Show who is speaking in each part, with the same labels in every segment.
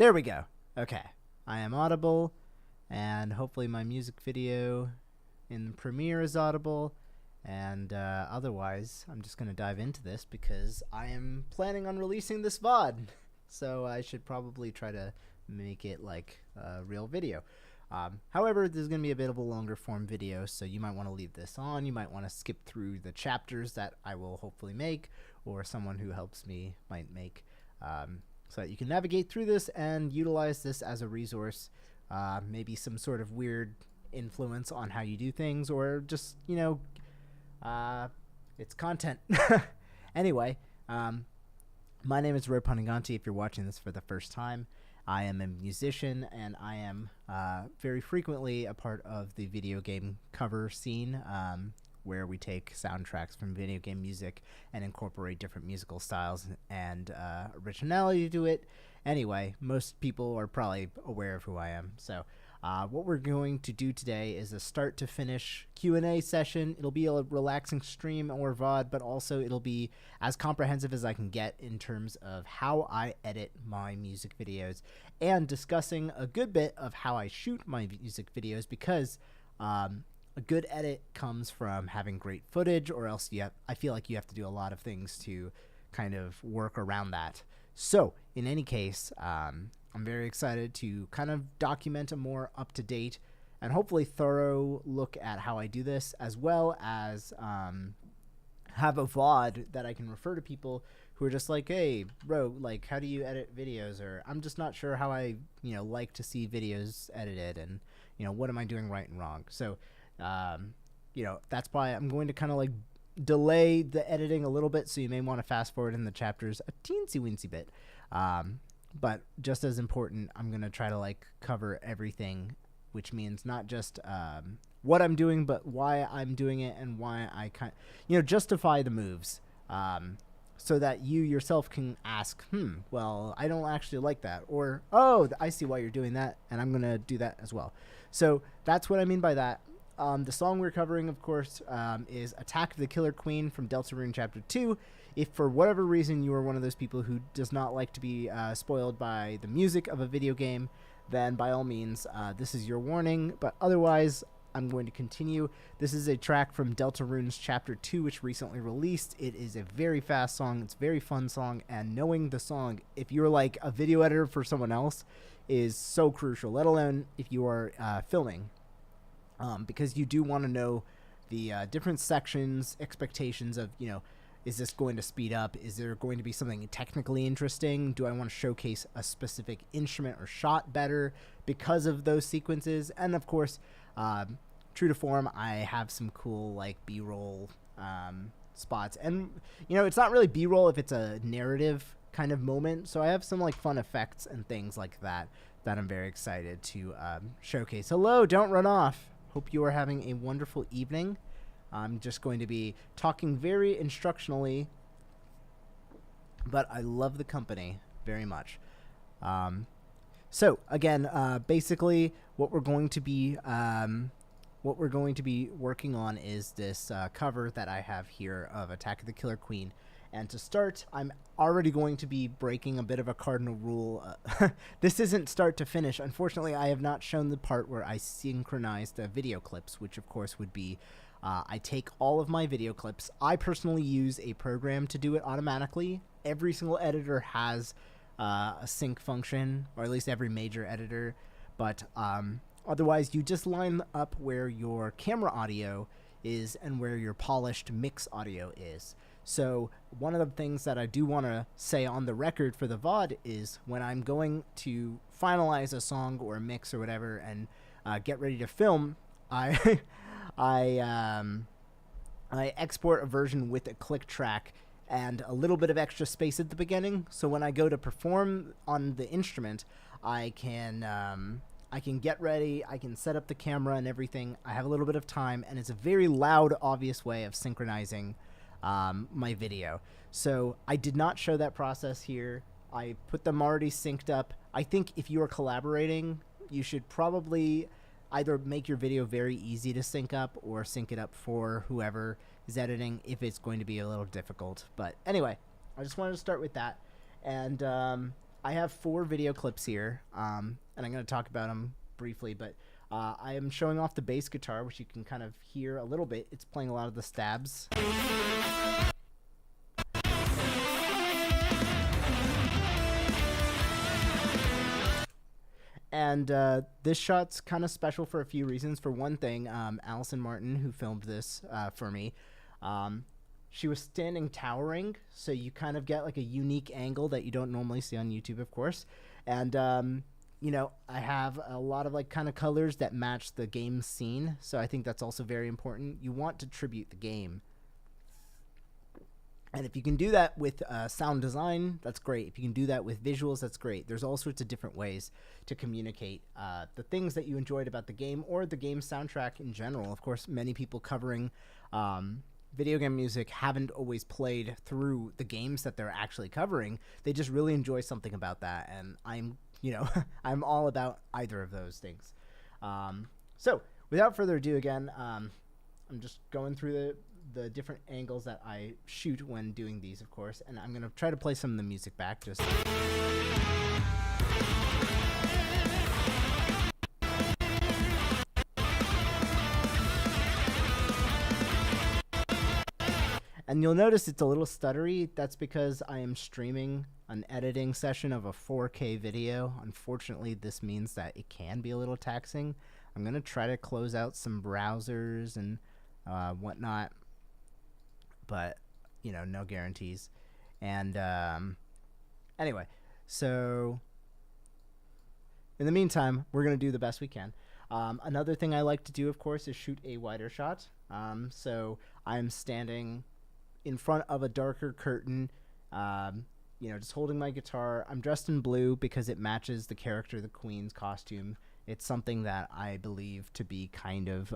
Speaker 1: There we go. Okay. I am audible, and hopefully my music video in Premiere is audible. And otherwise, I'm just going to dive into this because I am planning on releasing this VOD. So I should probably try to make it like a real video. However, this is going to be a bit of a longer form video, so you might want to leave this on. You might want to skip through the chapters that I will hopefully make, or someone who helps me might make, so that you can navigate through this and utilize this as a resource. Maybe some sort of weird influence on how you do things, or just, it's content. Anyway, my name is Ro Panuganti. If you're watching this for the first time, I am a musician, and I am very frequently a part of the video game cover scene, where we take soundtracks from video game music and incorporate different musical styles and originality to it. Anyway, most people are probably aware of who I am. So what we're going to do today is a start to finish Q&A session. It'll be a relaxing stream or VOD, but also it'll be as comprehensive as I can get in terms of how I edit my music videos and discussing a good bit of how I shoot my music videos, because a good edit comes from having great footage, or else I feel like you have to do a lot of things to kind of work around that. So in any case, I'm very excited to kind of document a more up-to-date and hopefully thorough look at how I do this, as well as have a VOD that I can refer to people who are just like, hey, bro, like, how do you edit videos? Or I'm just not sure how I, like to see videos edited, and, what am I doing right and wrong? So, that's why I'm going to kind of like delay the editing a little bit, so you may want to fast forward in the chapters a teensy-weensy bit. But just as important, I'm going to try to like cover everything, which means not just what I'm doing, but why I'm doing it and why I justify the moves, so that you yourself can ask, well, I don't actually like that, or, oh, I see why you're doing that, and I'm going to do that as well. So that's what I mean by that. The song we're covering, of course, is Attack of the Killer Queen from DELTARUNE Chapter 2. If for whatever reason you are one of those people who does not like to be spoiled by the music of a video game, then by all means, this is your warning. But otherwise, I'm going to continue. This is a track from DELTARUNE's Chapter 2, which recently released. It is a very fast song. It's a very fun song. And knowing the song, if you're like a video editor for someone else, is so crucial, let alone if you are filming. Because you do want to know the different sections, expectations of, is this going to speed up? Is there going to be something technically interesting? Do I want to showcase a specific instrument or shot better because of those sequences? And of course, true to form, I have some cool like B-roll spots. And, it's not really B-roll if it's a narrative kind of moment. So I have some like fun effects and things like that I'm very excited to showcase. Hello, don't run off. Hope you are having a wonderful evening. I'm just going to be talking very instructionally, but I love the company very much. So again, basically, what we're going to be working on is this cover that I have here of Attack of the Killer Queen. And to start, I'm already going to be breaking a bit of a cardinal rule. This isn't start to finish. Unfortunately, I have not shown the part where I synchronize the video clips, which of course would be, I take all of my video clips. I personally use a program to do it automatically. Every single editor has a sync function, or at least every major editor. But otherwise, you just line up where your camera audio is and where your polished mix audio is. So one of the things that I do want to say on the record for the VOD is when I'm going to finalize a song or a mix or whatever and get ready to film, I export a version with a click track and a little bit of extra space at the beginning. So when I go to perform on the instrument, I can get ready, I can set up the camera and everything. I have a little bit of time, and it's a very loud, obvious way of synchronizing my video. So I did not show that process here. I put them already synced up. I think if you are collaborating, you should probably either make your video very easy to sync up or sync it up for whoever is editing if it's going to be a little difficult. But anyway, I just wanted to start with that. And I have 4 video clips here, and I'm going to talk about them briefly, but I am showing off the bass guitar, which you can kind of hear a little bit. It's playing a lot of the stabs. And this shot's kind of special for a few reasons. For one thing, Allison Martin, who filmed this for me, she was standing towering, so you kind of get like a unique angle that you don't normally see on YouTube, of course. And, you know, I have a lot of like kind of colors that match the game scene, so I think that's also very important. You want to tribute the game. And if you can do that with sound design, that's great. If you can do that with visuals, that's great. There's all sorts of different ways to communicate the things that you enjoyed about the game or the game soundtrack in general. Of course, many people covering video game music haven't always played through the games that they're actually covering. They just really enjoy something about that, and I'm, you know, I'm all about either of those things. So without further ado, again, I'm just going through the different angles that I shoot when doing these, of course, and I'm going to try to play some of the music back just... And you'll notice it's a little stuttery. That's because I am streaming an editing session of a 4K video. Unfortunately, this means that it can be a little taxing. I'm going to try to close out some browsers and whatnot, but, you know, no guarantees. And anyway, so in the meantime, we're going to do the best we can. Another thing I like to do, of course, is shoot a wider shot. So I'm standing in front of a darker curtain, you know, just holding my guitar. I'm dressed in blue because it matches the character, the Queen's costume. It's something that I believe to be kind of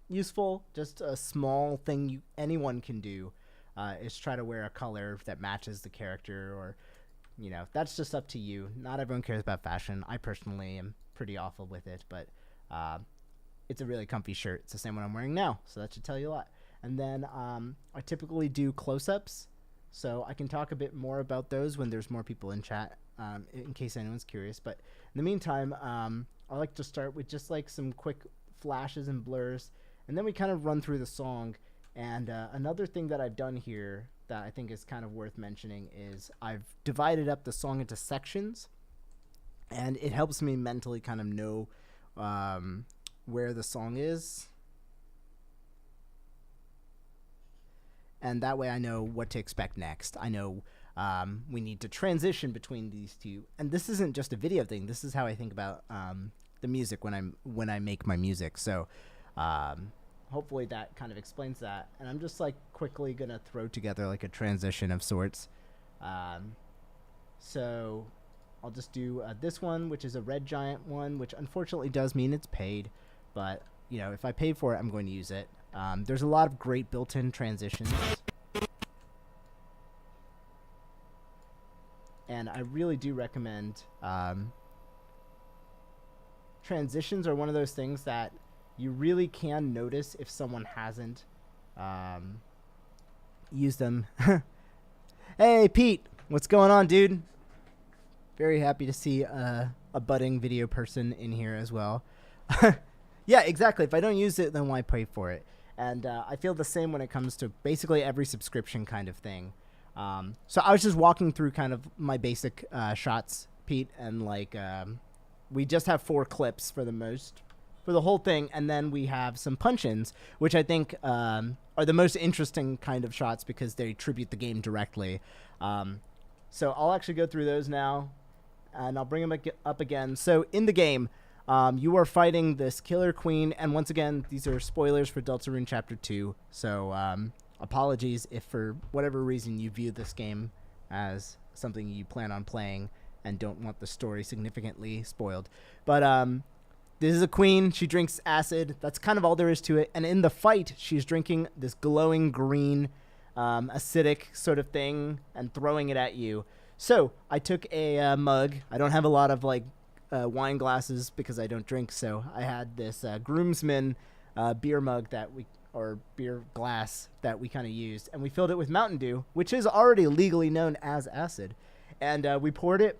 Speaker 1: useful. Just a small thing anyone can do is try to wear a color that matches the character, or, you know, that's just up to you. Not everyone cares about fashion. I personally am pretty awful with it, but it's a really comfy shirt. It's the same one I'm wearing now, so that should tell you a lot. And then I typically do close-ups, so I can talk a bit more about those when there's more people in chat, in case anyone's curious. But in the meantime, I like to start with just like some quick flashes and blurs, and then we kind of run through the song. And another thing that I've done here that I think is kind of worth mentioning is I've divided up the song into sections, and it helps me mentally kind of know where the song is. And that way I know what to expect next. I know we need to transition between these two. And this isn't just a video thing. This is how I think about the music when I make my music. So hopefully that kind of explains that. And I'm just like quickly going to throw together like a transition of sorts. So I'll just do this one, which is a red giant one, which unfortunately does mean it's paid. But, you know, if I paid for it, I'm going to use it. There's a lot of great built-in transitions. And I really do recommend transitions are one of those things that you really can notice if someone hasn't used them. Hey, Pete, what's going on, dude? Very happy to see a budding video person in here as well. Yeah, exactly. If I don't use it, then why pay for it? And I feel the same when it comes to basically every subscription kind of thing. So I was just walking through kind of my basic shots, Pete, and like we just have 4 clips for the whole thing, and then we have some punch-ins, which I think are the most interesting kind of shots because they tribute the game directly. So I'll actually go through those now, and I'll bring them up again. So in the game, you are fighting this killer queen, and once again, these are spoilers for Deltarune Chapter 2, so apologies if for whatever reason you view this game as something you plan on playing and don't want the story significantly spoiled. But this is a queen. She drinks acid. That's kind of all there is to it. And in the fight, she's drinking this glowing green acidic sort of thing and throwing it at you. So I took a mug. I don't have a lot of like wine glasses because I don't drink, so I had this groomsman beer mug or beer glass that we kind of used, and we filled it with Mountain Dew, which is already legally known as acid, And we poured it,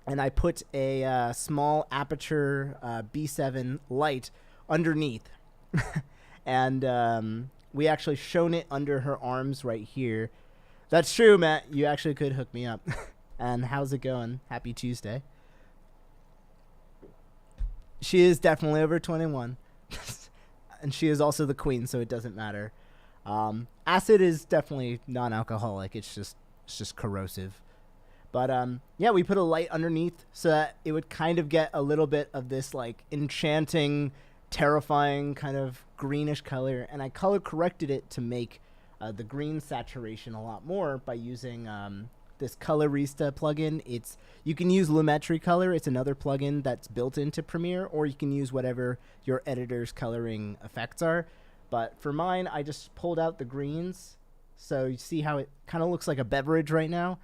Speaker 1: and I put a small aperture B7 light underneath. And we actually shone it under her arms right here. That's true, Matt. You actually could hook me up. And how's it going? Happy Tuesday. She is definitely over 21. And she is also the queen, so it doesn't matter. Acid is definitely non-alcoholic. It's just corrosive. But yeah, we put a light underneath so that it would kind of get a little bit of this like enchanting, terrifying kind of greenish color. And I color corrected it to make the green saturation a lot more by using this Colorista plugin. You can use Lumetri Color. It's another plugin that's built into Premiere, or you can use whatever your editor's coloring effects are. But for mine, I just pulled out the greens. So you see how it kind of looks like a beverage right now.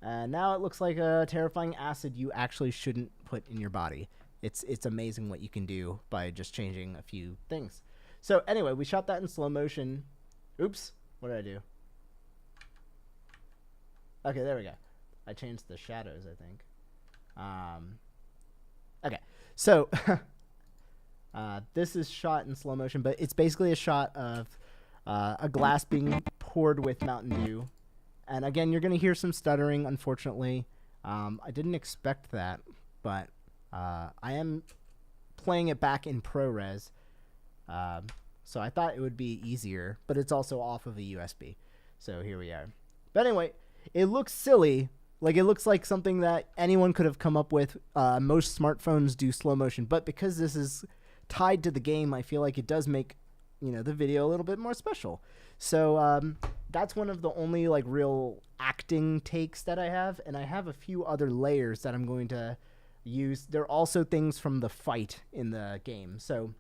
Speaker 1: Now it looks like a terrifying acid you actually shouldn't put in your body. It's amazing what you can do by just changing a few things. So anyway, we shot that in slow motion. Oops, what did I do? Okay, there we go. I changed the shadows, I think. Okay, so this is shot in slow motion, but it's basically a shot of a glass being poured with Mountain Dew. And again, you're going to hear some stuttering, unfortunately. I didn't expect that, but I am playing it back in ProRes. So I thought it would be easier, but it's also off of a USB. So here we are. But anyway, it looks silly. Like, it looks like something that anyone could have come up with. Most smartphones do slow motion, but because this is tied to the game, I feel like it does make, the video a little bit more special. So that's one of the only like real acting takes that I have, and I have a few other layers that I'm going to use. They're also things from the fight in the game. So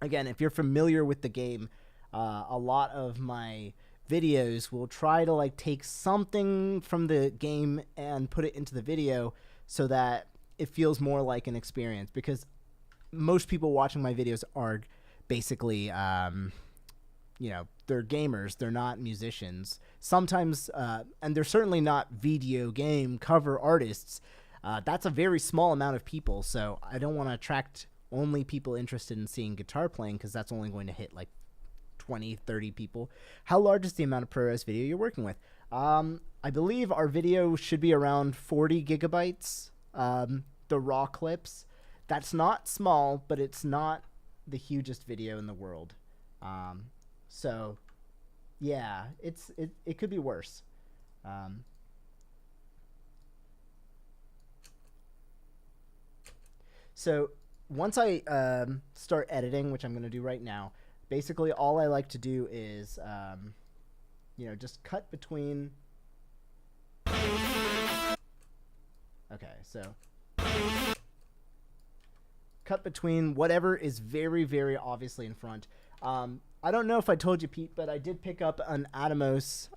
Speaker 1: again, if you're familiar with the game, a lot of my videos will try to like take something from the game and put it into the video so that it feels more like an experience, because most people watching my videos are basically they're gamers, they're not musicians sometimes, and they're certainly not video game cover artists. That's a very small amount of people, so I don't want to attract only people interested in seeing guitar playing, because that's only going to hit like 20, 30 people. How large is the amount of ProRes video you're working with? I believe our video should be around 40 gigabytes, the raw clips. That's not small, but it's not the hugest video in the world. So yeah, it could be worse. So once I start editing, which I'm going to do right now, basically all I like to do is, just cut between. Okay, so cut between whatever is very, very obviously in front. I don't know if I told you, Pete, but I did pick up an Atomos,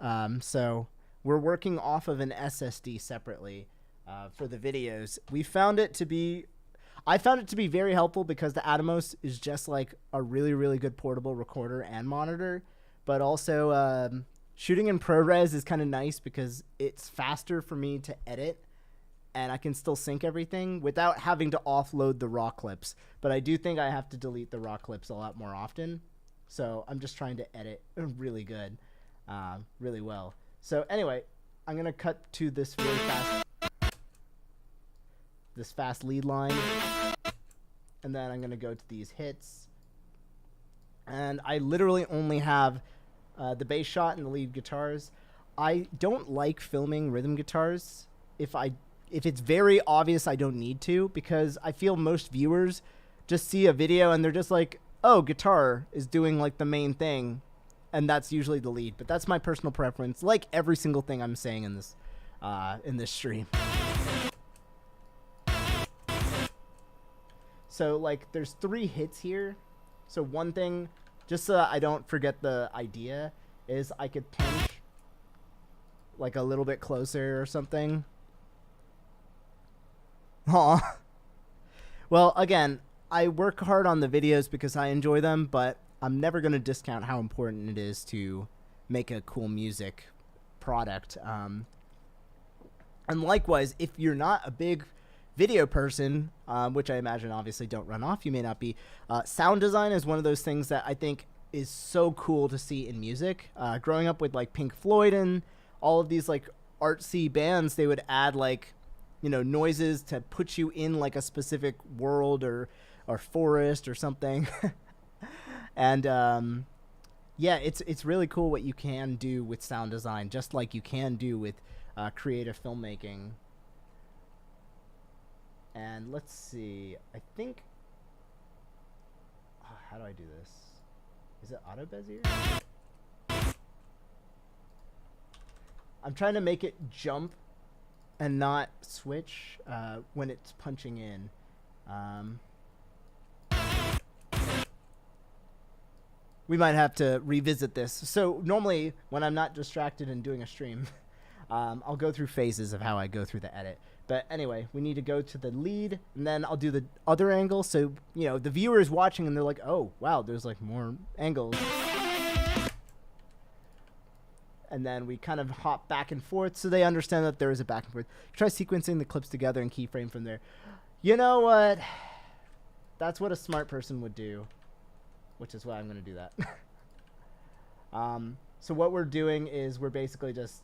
Speaker 1: so we're working off of an SSD separately for the videos. I found it to be very helpful because the Atomos is just like a really, really good portable recorder and monitor, but also shooting in ProRes is kind of nice because it's faster for me to edit, and I can still sync everything without having to offload the raw clips. But I do think I have to delete the raw clips a lot more often. So I'm just trying to edit really good, really well. So anyway, I'm going to cut to this really fast lead line. And then I'm going to go to these hits. And I literally only have the bass shot and the lead guitars. I don't like filming rhythm guitars. If it's very obvious, I don't need to, because I feel most viewers just see a video and they're just like, oh, guitar is doing like the main thing, and that's usually the lead. But that's my personal preference, like every single thing I'm saying in this stream. So like there's 3 hits here. So one thing, just so that I don't forget the idea, is I could punch like a little bit closer or something. Aw. Well, again, I work hard on the videos because I enjoy them, but I'm never going to discount how important it is to make a cool music product. And likewise, if you're not a big video person, which I imagine obviously don't run off, you may not be, sound design is one of those things that I think is so cool to see in music. Growing up with like Pink Floyd and all of these like artsy bands, they would add like, you know, noises to put you in like a specific world or forest or something. And yeah, it's really cool what you can do with sound design, just like you can do with creative filmmaking. And let's see, I think, how do I do this? Is it auto bezier? I'm trying to make it jump and not switch when it's punching in. We might have to revisit this. So normally when I'm not distracted and doing a stream, I'll go through phases of how I go through the edit. But anyway, we need to go to the lead, and then I'll do the other angle. So, you know, the viewer is watching, and they're like, oh, wow, there's, like, more angles. And then we kind of hop back and forth, so they understand that there is a back and forth. Try sequencing the clips together and keyframe from there. You know what? That's what a smart person would do, which is why I'm going to do that. So what we're doing is we're basically just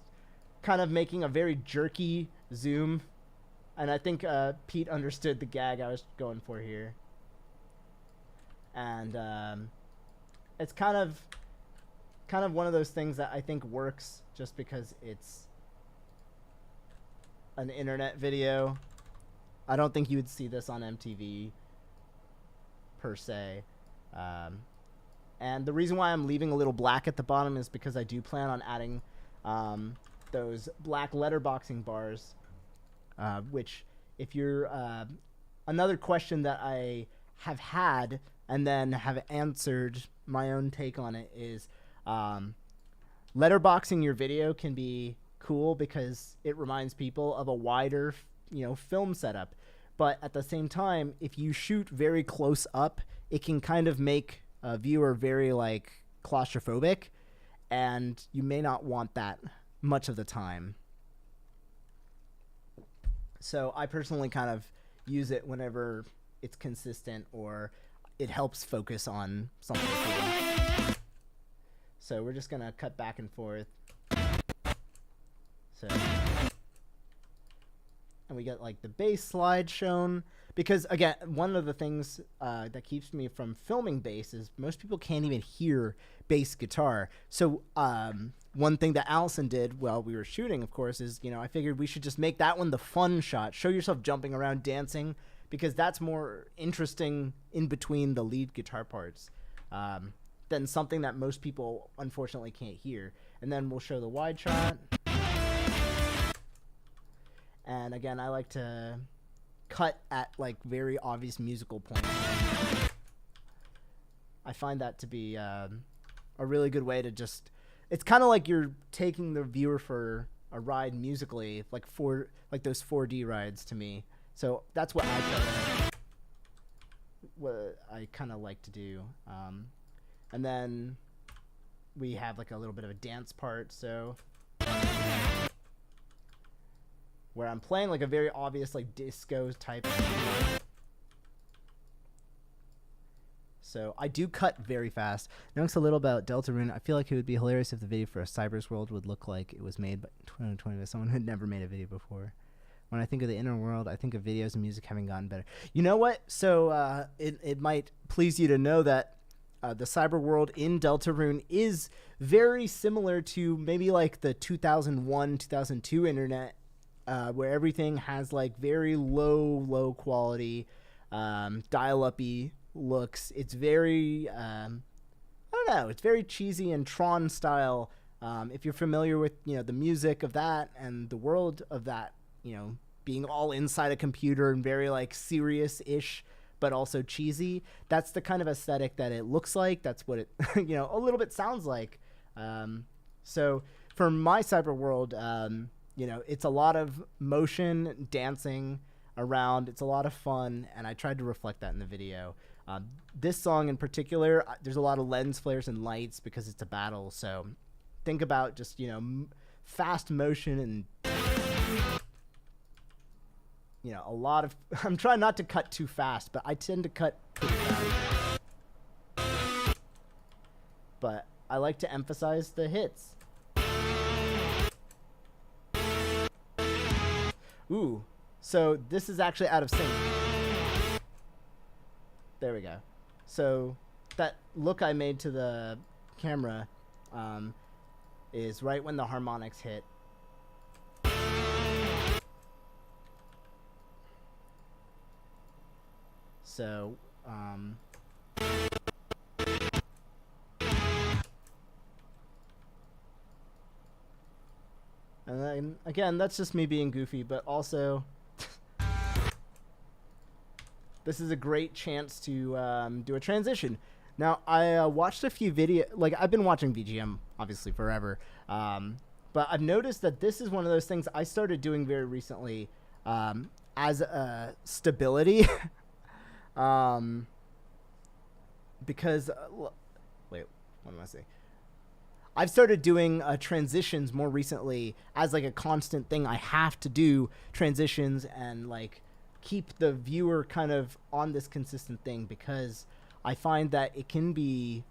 Speaker 1: kind of making a very jerky zoom. And I think Pete understood the gag I was going for here. And it's kind of one of those things that I think works just because it's an internet video. I don't think you would see this on MTV per se. And the reason why I'm leaving a little black at the bottom is because I do plan on adding those black letterboxing bars. Which, if you're another question that I have had and then have answered my own take on it is letterboxing your video can be cool because it reminds people of a wider, you know, film setup. But at the same time, if you shoot very close up, it can kind of make a viewer very like claustrophobic, and you may not want that much of the time. So I personally kind of use it whenever it's consistent or it helps focus on something cool. So we're just going to cut back and forth. So, and we get like the bass slide shown. Because again, one of the things that keeps me from filming bass is most people can't even hear bass guitar. So one thing that Allison did while we were shooting, of course, is, you know, I figured we should just make that one the fun shot. Show yourself jumping around, dancing, because that's more interesting in between the lead guitar parts than something that most people unfortunately can't hear. And then we'll show the wide shot. And again, I like to cut at like very obvious musical points. I find that to be a really good way to just, it's kind of like you're taking the viewer for a ride musically, like those 4D rides to me. So that's what I kind of like to do. And then we have like a little bit of a dance part, so where I'm playing like a very obvious like disco type. So I do cut very fast. Knowing a little about Deltarune, I feel like it would be hilarious if the video for a Cyber's World would look like it was made by 2020 by someone who had never made a video before. When I think of the inner world, I think of videos and music having gotten better. You know what? So it might please you to know that the cyber world in Deltarune is very similar to maybe like the 2001, 2002 internet, where everything has like very low quality, dial-up-y looks. It's very, I don't know, it's very cheesy and Tron style. If you're familiar with, you know, the music of that and the world of that, you know, being all inside a computer and very like serious-ish, but also cheesy, that's the kind of aesthetic that it looks like. That's what it, you know, a little bit sounds like. So for my cyber world, you know, it's a lot of motion, dancing around. It's a lot of fun, and I tried to reflect that in the video. This song in particular, there's a lot of lens flares and lights because it's a battle. So think about just, you know, fast motion and you know, a lot of, I'm trying not to cut too fast, but I tend to cut pretty fast. But I like to emphasize the hits. Ooh, so this is actually out of sync. There we go. So that look I made to the camera is right when the harmonics hit. So, and then, again, that's just me being goofy, but also, this is a great chance to do a transition. Now, I watched a few videos, like, I've been watching VGM, obviously, forever, but I've noticed that this is one of those things I started doing very recently as a stability, because, wait, what am I saying? I've started doing transitions more recently as like a constant thing. I have to do transitions and like keep the viewer kind of on this consistent thing, because I find that it can be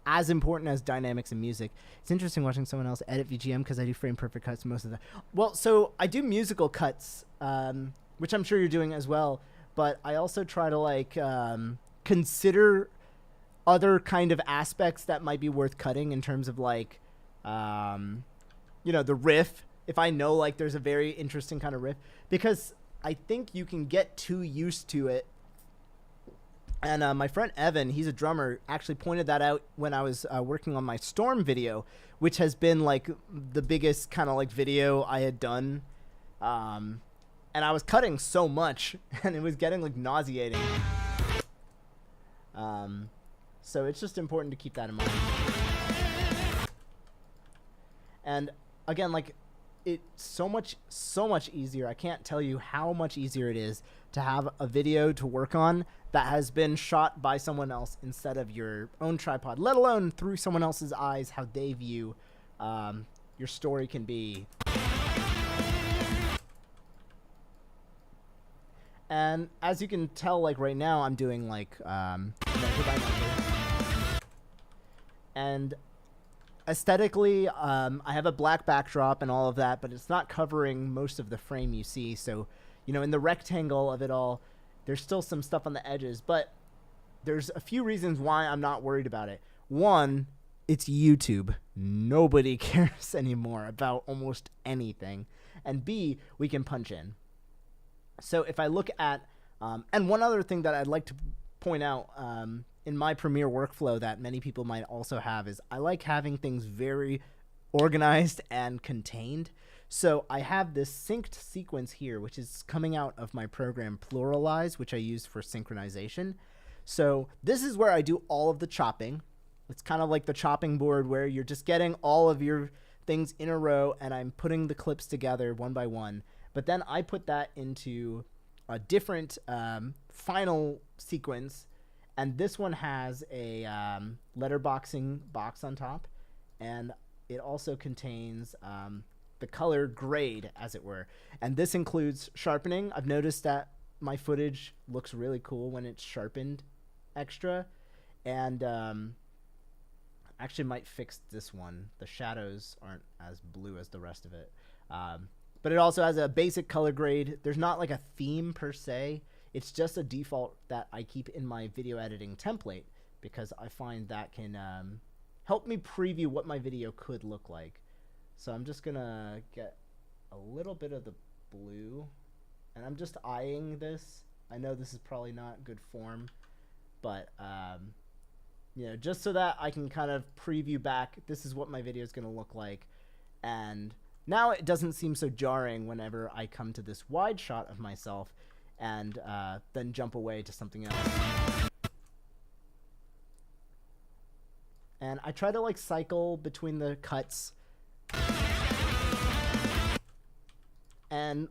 Speaker 1: as important as dynamics in music. It's interesting watching someone else edit VGM because I do frame perfect cuts most of the. Well, so I do musical cuts, which I'm sure you're doing as well, but I also try to like consider other kind of aspects that might be worth cutting in terms of like, you know, the riff. If I know like there's a very interesting kind of riff, because I think you can get too used to it. And my friend Evan, he's a drummer, actually pointed that out when I was working on my Storm video, which has been like the biggest kind of like video I had done. And I was cutting so much and it was getting like nauseating. So it's just important to keep that in mind. And again, like it's so much easier. I can't tell you how much easier it is to have a video to work on that has been shot by someone else instead of your own tripod, let alone through someone else's eyes, how they view your story can be. And as you can tell, like right now, I'm doing like and aesthetically, I have a black backdrop and all of that, but it's not covering most of the frame you see. So, you know, in the rectangle of it all, there's still some stuff on the edges, but there's a few reasons why I'm not worried about it. One, it's YouTube. Nobody cares anymore about almost anything. And B, we can punch in. So if I look at, and one other thing that I'd like to point out in my Premiere workflow that many people might also have is I like having things very organized and contained. So I have this synced sequence here, which is coming out of my program Pluralize, which I use for synchronization. So this is where I do all of the chopping. It's kind of like the chopping board where you're just getting all of your things in a row and I'm putting the clips together one by one. But then I put that into a different final sequence. And this one has a letterboxing box on top. And it also contains the color grade, as it were. And this includes sharpening. I've noticed that my footage looks really cool when it's sharpened extra. And actually might fix this one. The shadows aren't as blue as the rest of it. But it also has a basic color grade. There's not like a theme per se. It's just a default that I keep in my video editing template because I find that can help me preview what my video could look like. So I'm just going to get a little bit of the blue. And I'm just eyeing this. I know this is probably not good form. But, you know, just so that I can kind of preview back, this is what my video is going to look like. And now it doesn't seem so jarring whenever I come to this wide shot of myself and then jump away to something else. And I try to like cycle between the cuts. And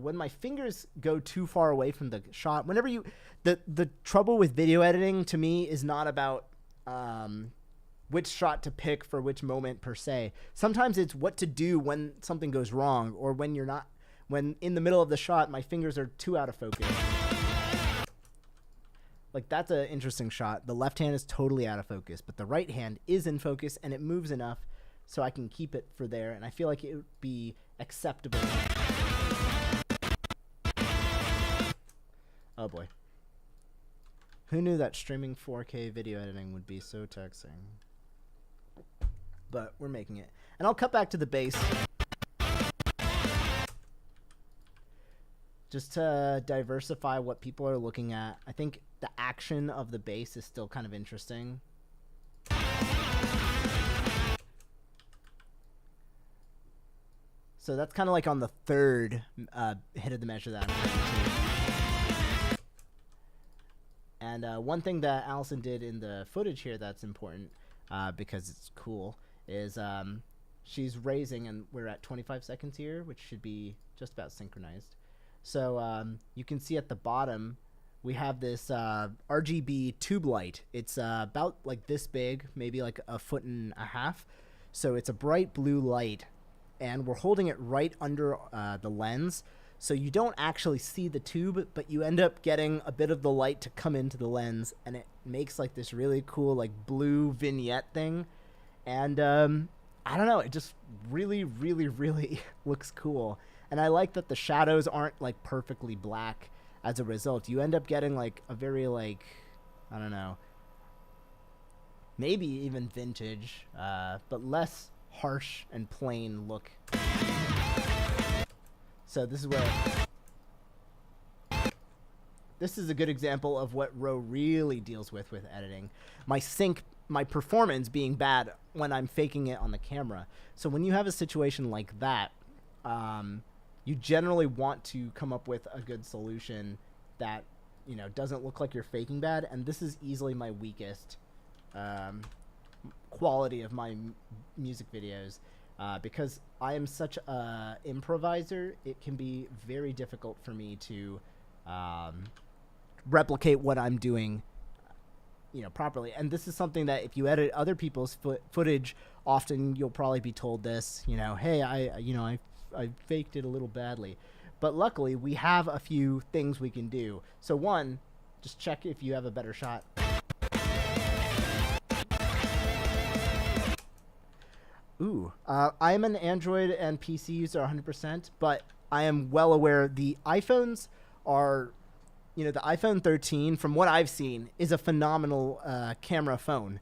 Speaker 1: when my fingers go too far away from the shot, whenever you, the trouble with video editing to me is not about which shot to pick for which moment per se. Sometimes it's what to do when something goes wrong or when you're not, when in the middle of the shot, my fingers are too out of focus. Like, that's an interesting shot. The left hand is totally out of focus, but the right hand is in focus, and it moves enough so I can keep it for there, and I feel like it would be acceptable. Oh boy. Who knew that streaming 4K video editing would be so taxing? But we're making it. And I'll cut back to the bass. Just to diversify what people are looking at. I think the action of the bass is still kind of interesting. So that's kind of like on the third hit of the measure that I'm trying to. And one thing that Allison did in the footage here that's important, because it's cool, is she's raising, and we're at 25 seconds here, which should be just about synchronized. So you can see at the bottom, we have this RGB tube light. It's about like this big, maybe like 1.5 feet. So it's a bright blue light, and we're holding it right under the lens. So you don't actually see the tube, but you end up getting a bit of the light to come into the lens, and it makes like this really cool like blue vignette thing. And I don't know, it just really, really, really looks cool. And I like that the shadows aren't like perfectly black as a result. You end up getting like a very like, I don't know, maybe even vintage, but less harsh and plain look. So this is where, this is a good example of what Ro really deals with editing. My performance being bad when I'm faking it on the camera. So when you have a situation like that, you generally want to come up with a good solution that, you know, doesn't look like you're faking bad. And this is easily my weakest quality of my music videos, because I am such a improviser. It can be very difficult for me to replicate what I'm doing, you know, properly. And this is something that if you edit other people's footage, often you'll probably be told this, you know, hey, I faked it a little badly. But luckily, we have a few things we can do. So one, just check if you have a better shot. Ooh, I'm an Android and PC user 100%, but I am well aware the iPhones are, you know, the iPhone 13, from what I've seen, is a phenomenal camera phone.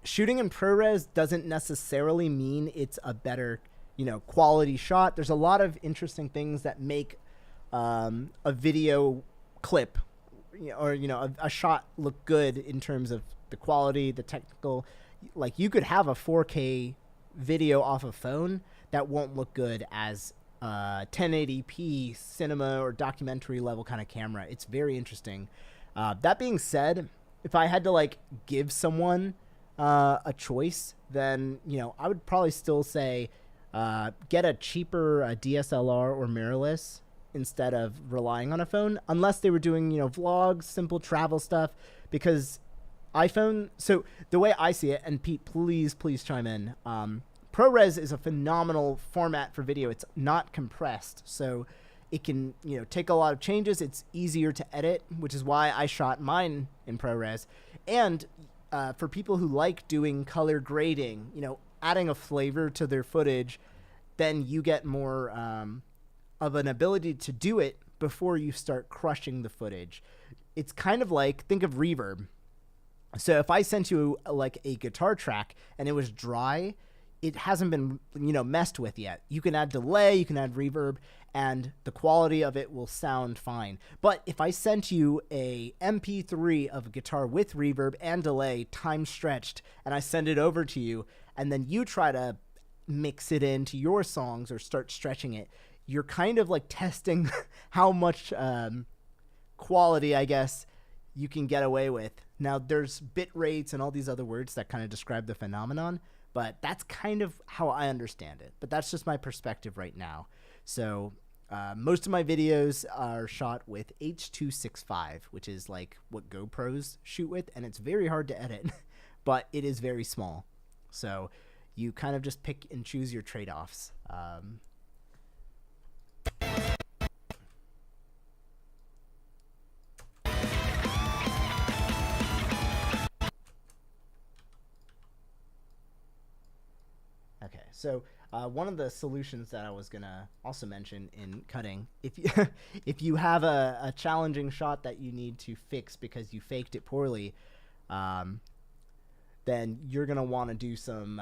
Speaker 1: Shooting in ProRes doesn't necessarily mean it's a better, you know, quality shot. There's a lot of interesting things that make a video clip, or, you know, a shot look good in terms of the quality, the technical. Like, you could have a 4K video off a phone that won't look good as 1080p cinema or documentary level kind of camera. It's very interesting. That being said, if I had to like give someone a choice, then, you know, I would probably still say get a cheaper DSLR or mirrorless instead of relying on a phone, unless they were doing, you know, vlogs, simple travel stuff, because iPhone, so the way I see it, and Pete, please chime in, ProRes is a phenomenal format for video. It's not compressed, so it can, you know, take a lot of changes. It's easier to edit, which is why I shot mine in ProRes. And for people who like doing color grading, you know, adding a flavor to their footage, then you get more of an ability to do it before you start crushing the footage. It's kind of like, think of reverb. So if I sent you like a guitar track and it was dry, it hasn't been, you know, messed with yet. You can add delay, you can add reverb, and the quality of it will sound fine. But if I sent you a MP3 of a guitar with reverb and delay, time stretched, and I send it over to you, and then you try to mix it into your songs or start stretching it, you're kind of like testing how much quality, I guess, you can get away with. Now, there's bit rates and all these other words that kind of describe the phenomenon, but that's kind of how I understand it. But that's just my perspective right now. So most of my videos are shot with H.265, which is like what GoPros shoot with, and it's very hard to edit, but it is very small. So you kind of just pick and choose your trade-offs. So one of the solutions that I was gonna also mention in cutting, if you if you have a challenging shot that you need to fix because you faked it poorly, then you're gonna want to do some.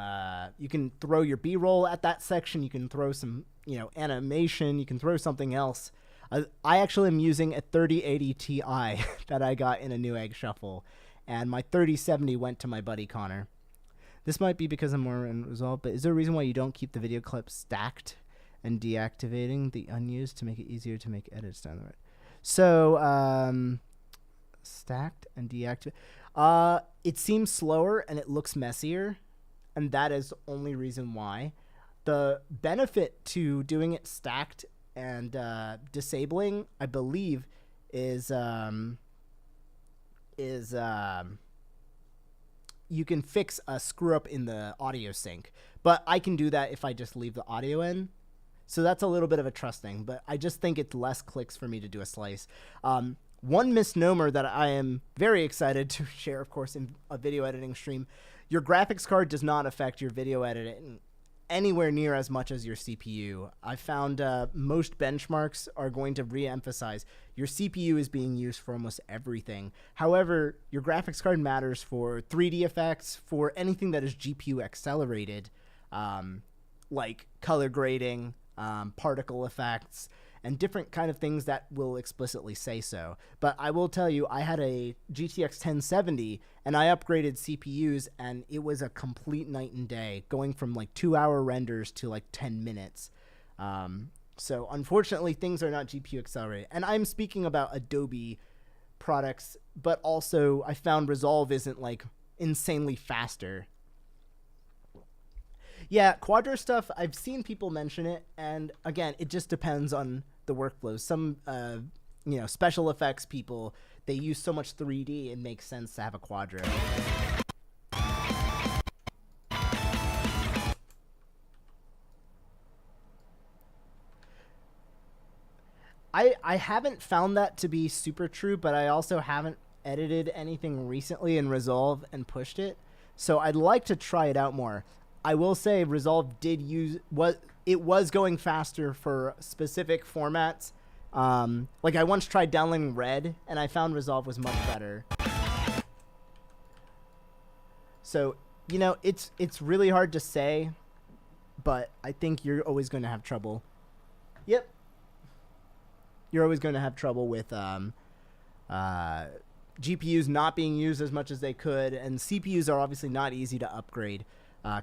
Speaker 1: You can throw your B-roll at that section. You can throw some, animation. You can throw something else. I actually am using a 3080 Ti that I got in a Newegg shuffle, and my 3070 went to my buddy Connor. This might be because I'm more in Resolve, but is there a reason why you don't keep the video clip stacked and deactivating the unused to make it easier to make edits down the road? So, stacked and deactivate. It seems slower and it looks messier, and that is the only reason why. The benefit to doing it stacked and disabling, I believe, is you can fix a screw up in the audio sync, but I can do that if I just leave the audio in. So that's a little bit of a trust thing, but I just think it's less clicks for me to do a slice. One misnomer that I am very excited to share, of course, in a video editing stream, your graphics card does not affect your video editing anywhere near as much as your CPU. I found most benchmarks are going to re-emphasize your CPU is being used for almost everything. However, your graphics card matters for 3D effects, for anything that is GPU accelerated, like color grading, particle effects, and different kind of things that will explicitly say so. But I will tell you, I had a GTX 1070 and I upgraded CPUs, and it was a complete night and day, going from like 2-hour renders to like 10 minutes. So unfortunately, things are not GPU accelerated. And I'm speaking about Adobe products, but also I found Resolve isn't like insanely faster. Yeah, Quadro stuff, I've seen people mention it, and again, it just depends on the workflows. Some, special effects people, they use so much 3D, it makes sense to have a Quadro. I haven't found that to be super true, but I also haven't edited anything recently in Resolve and pushed it, so I'd like to try it out more. I will say Resolve did use it was going faster for specific formats. Like I once tried downloading Red, and I found Resolve was much better. So, it's really hard to say, but I think you're always going to have trouble. Yep. You're always going to have trouble with GPUs not being used as much as they could, and CPUs are obviously not easy to upgrade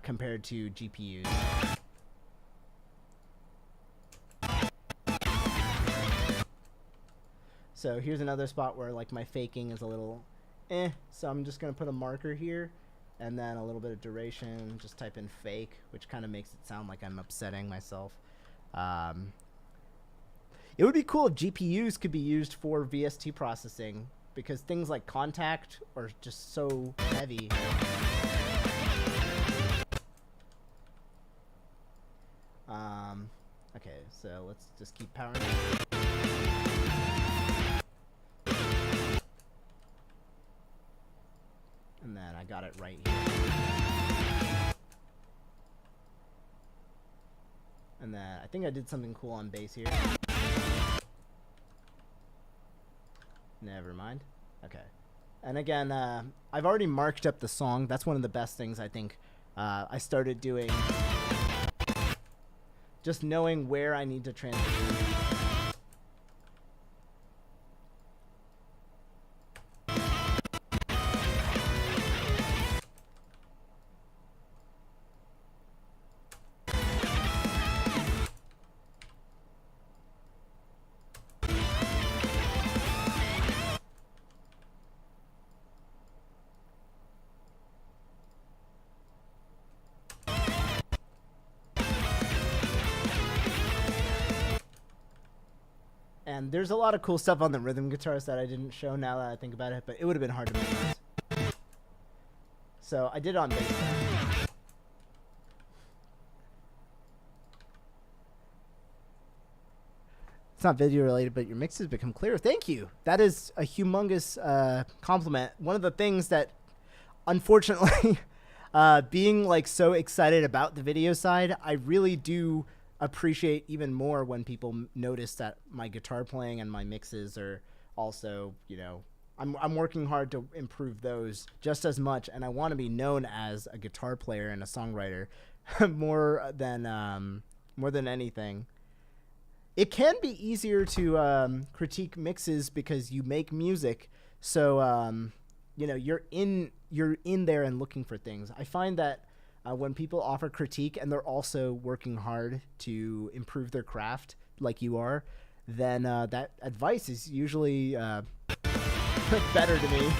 Speaker 1: compared to GPUs. So here's another spot where like my faking is a little so I'm just gonna put a marker here and then a little bit of duration, just type in fake, which kind of makes it sound like I'm upsetting myself. It would be cool if GPUs could be used for VST processing, because things like contact are just so heavy. Okay, so let's just keep powering up. And then I got it right here. And then I think I did something cool on bass here. Never mind. Okay. And again, I've already marked up the song. That's one of the best things I think I started doing. Just knowing where I need to transition. And there's a lot of cool stuff on the rhythm guitars that I didn't show now that I think about it, but it would have been hard to memorize. So I did it on bass. It's not video related, but your mixes become clearer. Thank you. That is a humongous compliment. One of the things that, unfortunately, being like so excited about the video side, I really do appreciate even more when people notice that my guitar playing and my mixes are also, you know, I'm working hard to improve those just as much, and I want to be known as a guitar player and a songwriter more than anything. It can be easier to critique mixes because you make music, so you know, you're in there and looking for things. I find that when people offer critique and they're also working hard to improve their craft, like you are, then that advice is usually better to me.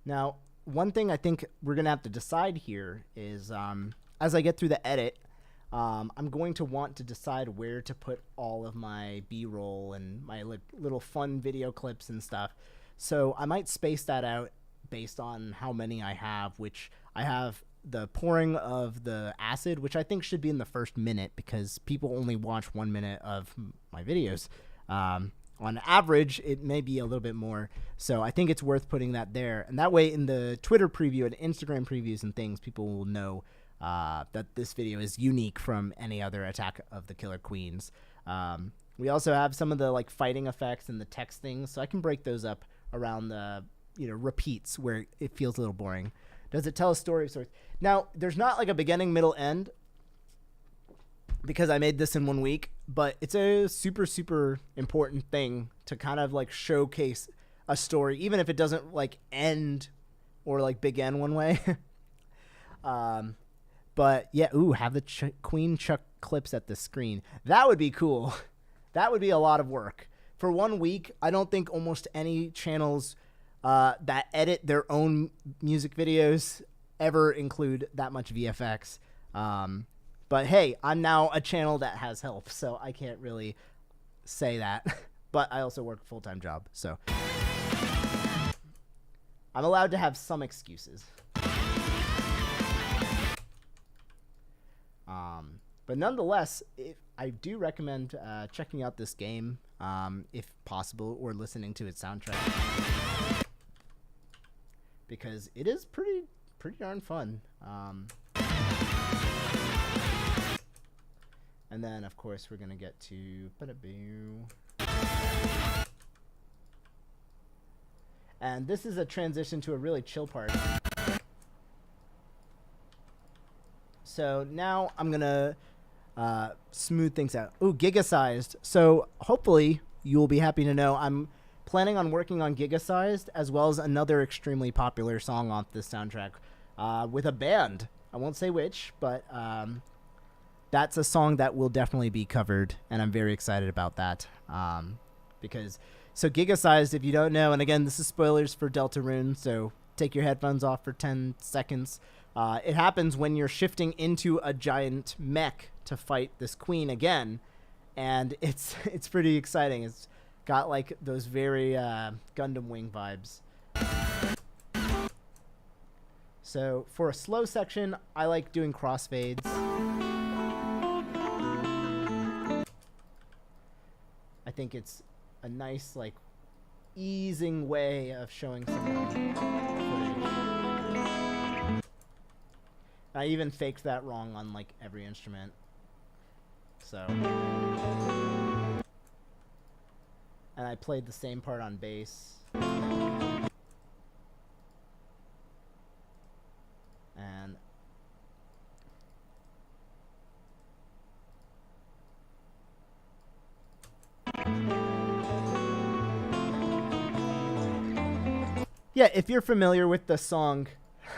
Speaker 1: Now, one thing I think we're going to have to decide here is as I get through the edit, I'm going to want to decide where to put all of my B-roll and my little fun video clips and stuff. So I might space that out based on how many I have, which I have the pouring of the acid, which I think should be in the first minute because people only watch 1 minute of my videos. On average, it may be a little bit more. So I think it's worth putting that there. And that way in the Twitter preview and Instagram previews and things, people will know that this video is unique from any other Attack of the Killer Queens. We also have some of the like fighting effects and the text things, so I can break those up around the, you know, repeats where it feels a little boring. Does it tell a story of sorts? Now, there's not like a beginning, middle, end because I made this in 1 week, but it's a super, super important thing to kind of like showcase a story, even if it doesn't like end or like begin one way. But yeah, ooh, have the Queen Chuck clips at the screen. That would be cool. That would be a lot of work. For 1 week, I don't think almost any channels that edit their own music videos ever include that much VFX. But hey, I'm now a channel that has help, so I can't really say that. But I also work a full-time job, so I'm allowed to have some excuses. But nonetheless, I do recommend checking out this game, if possible, or listening to its soundtrack, because it is pretty darn fun. And then, of course, we're gonna get to and this is a transition to a really chill part. So now I'm gonna smooth things out. Ooh, giga-sized. So hopefully you'll be happy to know I'm planning on working on giga-sized as well as another extremely popular song off this soundtrack with a band. I won't say which, but that's a song that will definitely be covered, and I'm very excited about that. Because, so giga-sized, if you don't know, and again, this is spoilers for Deltarune, so take your headphones off for 10 seconds. It happens when you're shifting into a giant mech to fight this queen again, and it's pretty exciting. It's got like those very Gundam Wing vibes. So for a slow section, I like doing crossfades. I think it's a nice, like, easing way of showing some footage. I even faked that wrong on, like, every instrument. So. And I played the same part on bass. And yeah, if you're familiar with the song,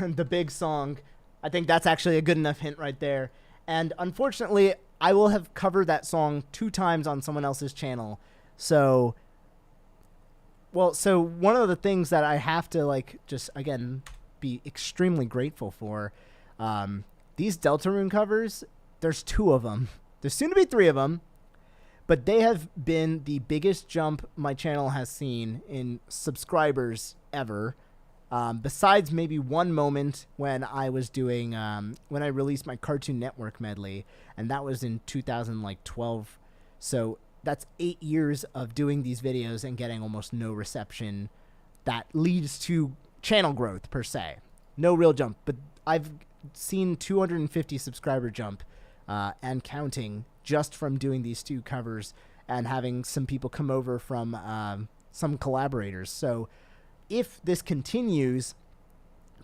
Speaker 1: the big song, I think that's actually a good enough hint right there. And unfortunately, I will have covered that song 2 times on someone else's channel. So, well, so one of the things that I have to, like, just, again, be extremely grateful for, these Deltarune covers, there's 2 of them. There's soon to be 3 of them. but they have been the biggest jump my channel has seen in subscribers ever. Besides maybe one moment when I was doing, when I released my Cartoon Network medley, and that was in 2012. So that's 8 years of doing these videos and getting almost no reception. That leads to channel growth per se. No real jump, but I've seen 250 subscriber jump and counting just from doing these 2 covers and having some people come over from some collaborators. So if this continues,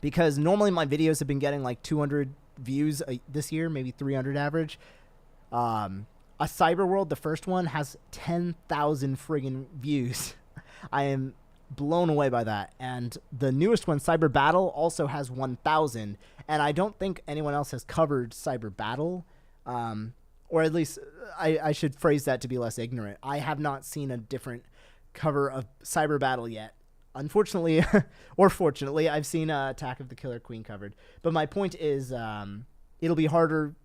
Speaker 1: because normally my videos have been getting like 200 views this year, maybe 300 average. A Cyberworld, the first one, has 10,000 friggin' views. I am blown away by that. And the newest one, Cyber Battle, also has 1,000. And I don't think anyone else has covered Cyber Battle. Or at least I should phrase that to be less ignorant. I have not seen a different cover of Cyber Battle yet. Unfortunately, or fortunately, I've seen Attack of the Killer Queen covered. But my point is, it'll be harder,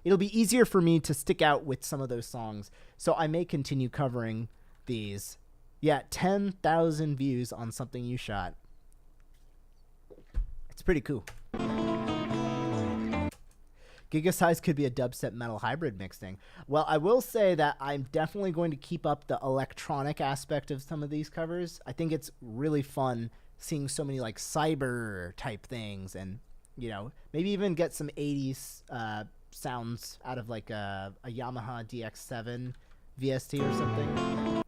Speaker 1: it'll be easier for me to stick out with some of those songs. So I may continue covering these. Yeah, 10,000 views on Something You Shot. It's pretty cool. Gigasize could be a dubstep metal hybrid mixing. Well, I will say that I'm definitely going to keep up the electronic aspect of some of these covers. I think it's really fun seeing so many like cyber type things, and maybe even get some 80s sounds out of like a Yamaha DX7 VST or something.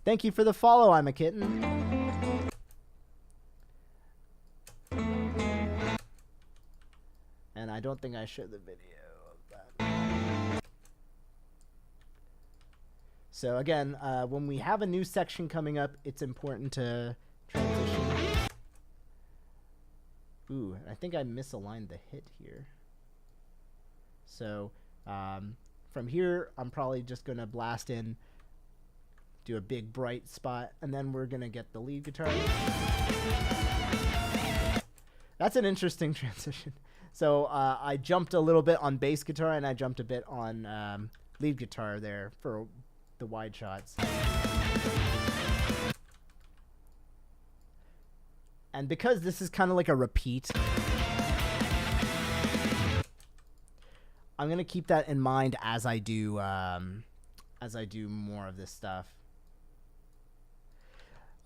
Speaker 1: Thank you for the follow, I'm a Kitten. And I don't think I showed the video of that. So again, when we have a new section coming up, it's important to transition. Ooh, I think I misaligned the hit here. So from here, I'm probably just going to blast in, do a big bright spot, and then we're going to get the lead guitar. That's an interesting transition. So I jumped a little bit on bass guitar, and I jumped a bit on lead guitar there for the wide shots. And because this is kind of like a repeat, I'm going to keep that in mind as I do more of this stuff.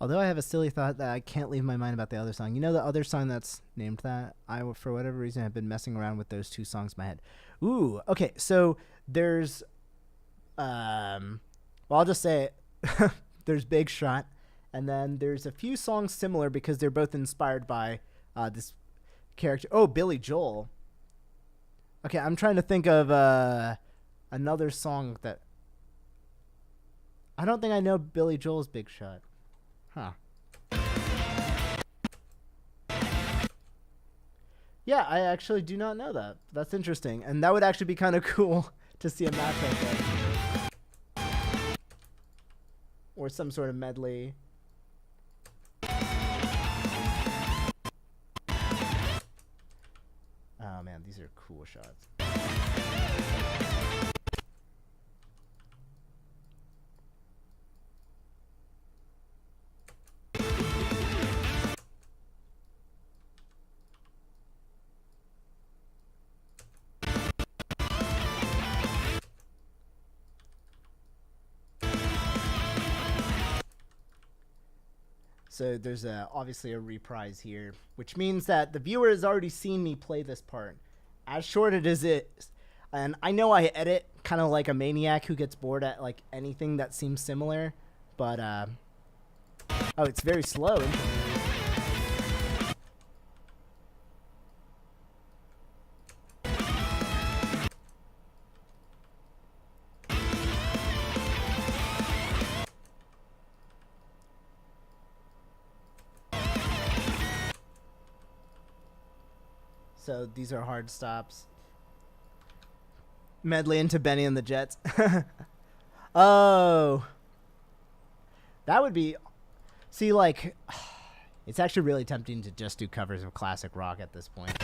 Speaker 1: Although I have a silly thought that I can't leave my mind about the other song. You know the other song that's named that? For whatever reason, have been messing around with those 2 songs in my head. Ooh, okay. So there's, well, I'll just say it. There's Big Shot, and then there's a few songs similar because they're both inspired by this character. Oh, Billy Joel. Okay, I'm trying to think of another song that... I don't think I know Billy Joel's Big Shot. Huh. Yeah, I actually do not know that. That's interesting. And that would actually be kind of cool to see a matchup there. Or some sort of medley. Oh man, these are cool shots. So there's obviously a reprise here, which means that the viewer has already seen me play this part. As short as it is, and I know I edit kind of like a maniac who gets bored at like anything that seems similar, but oh, it's very slow. So these are hard stops. Medley into Benny and the Jets. Oh. That would be... See, like... It's actually really tempting to just do covers of classic rock at this point.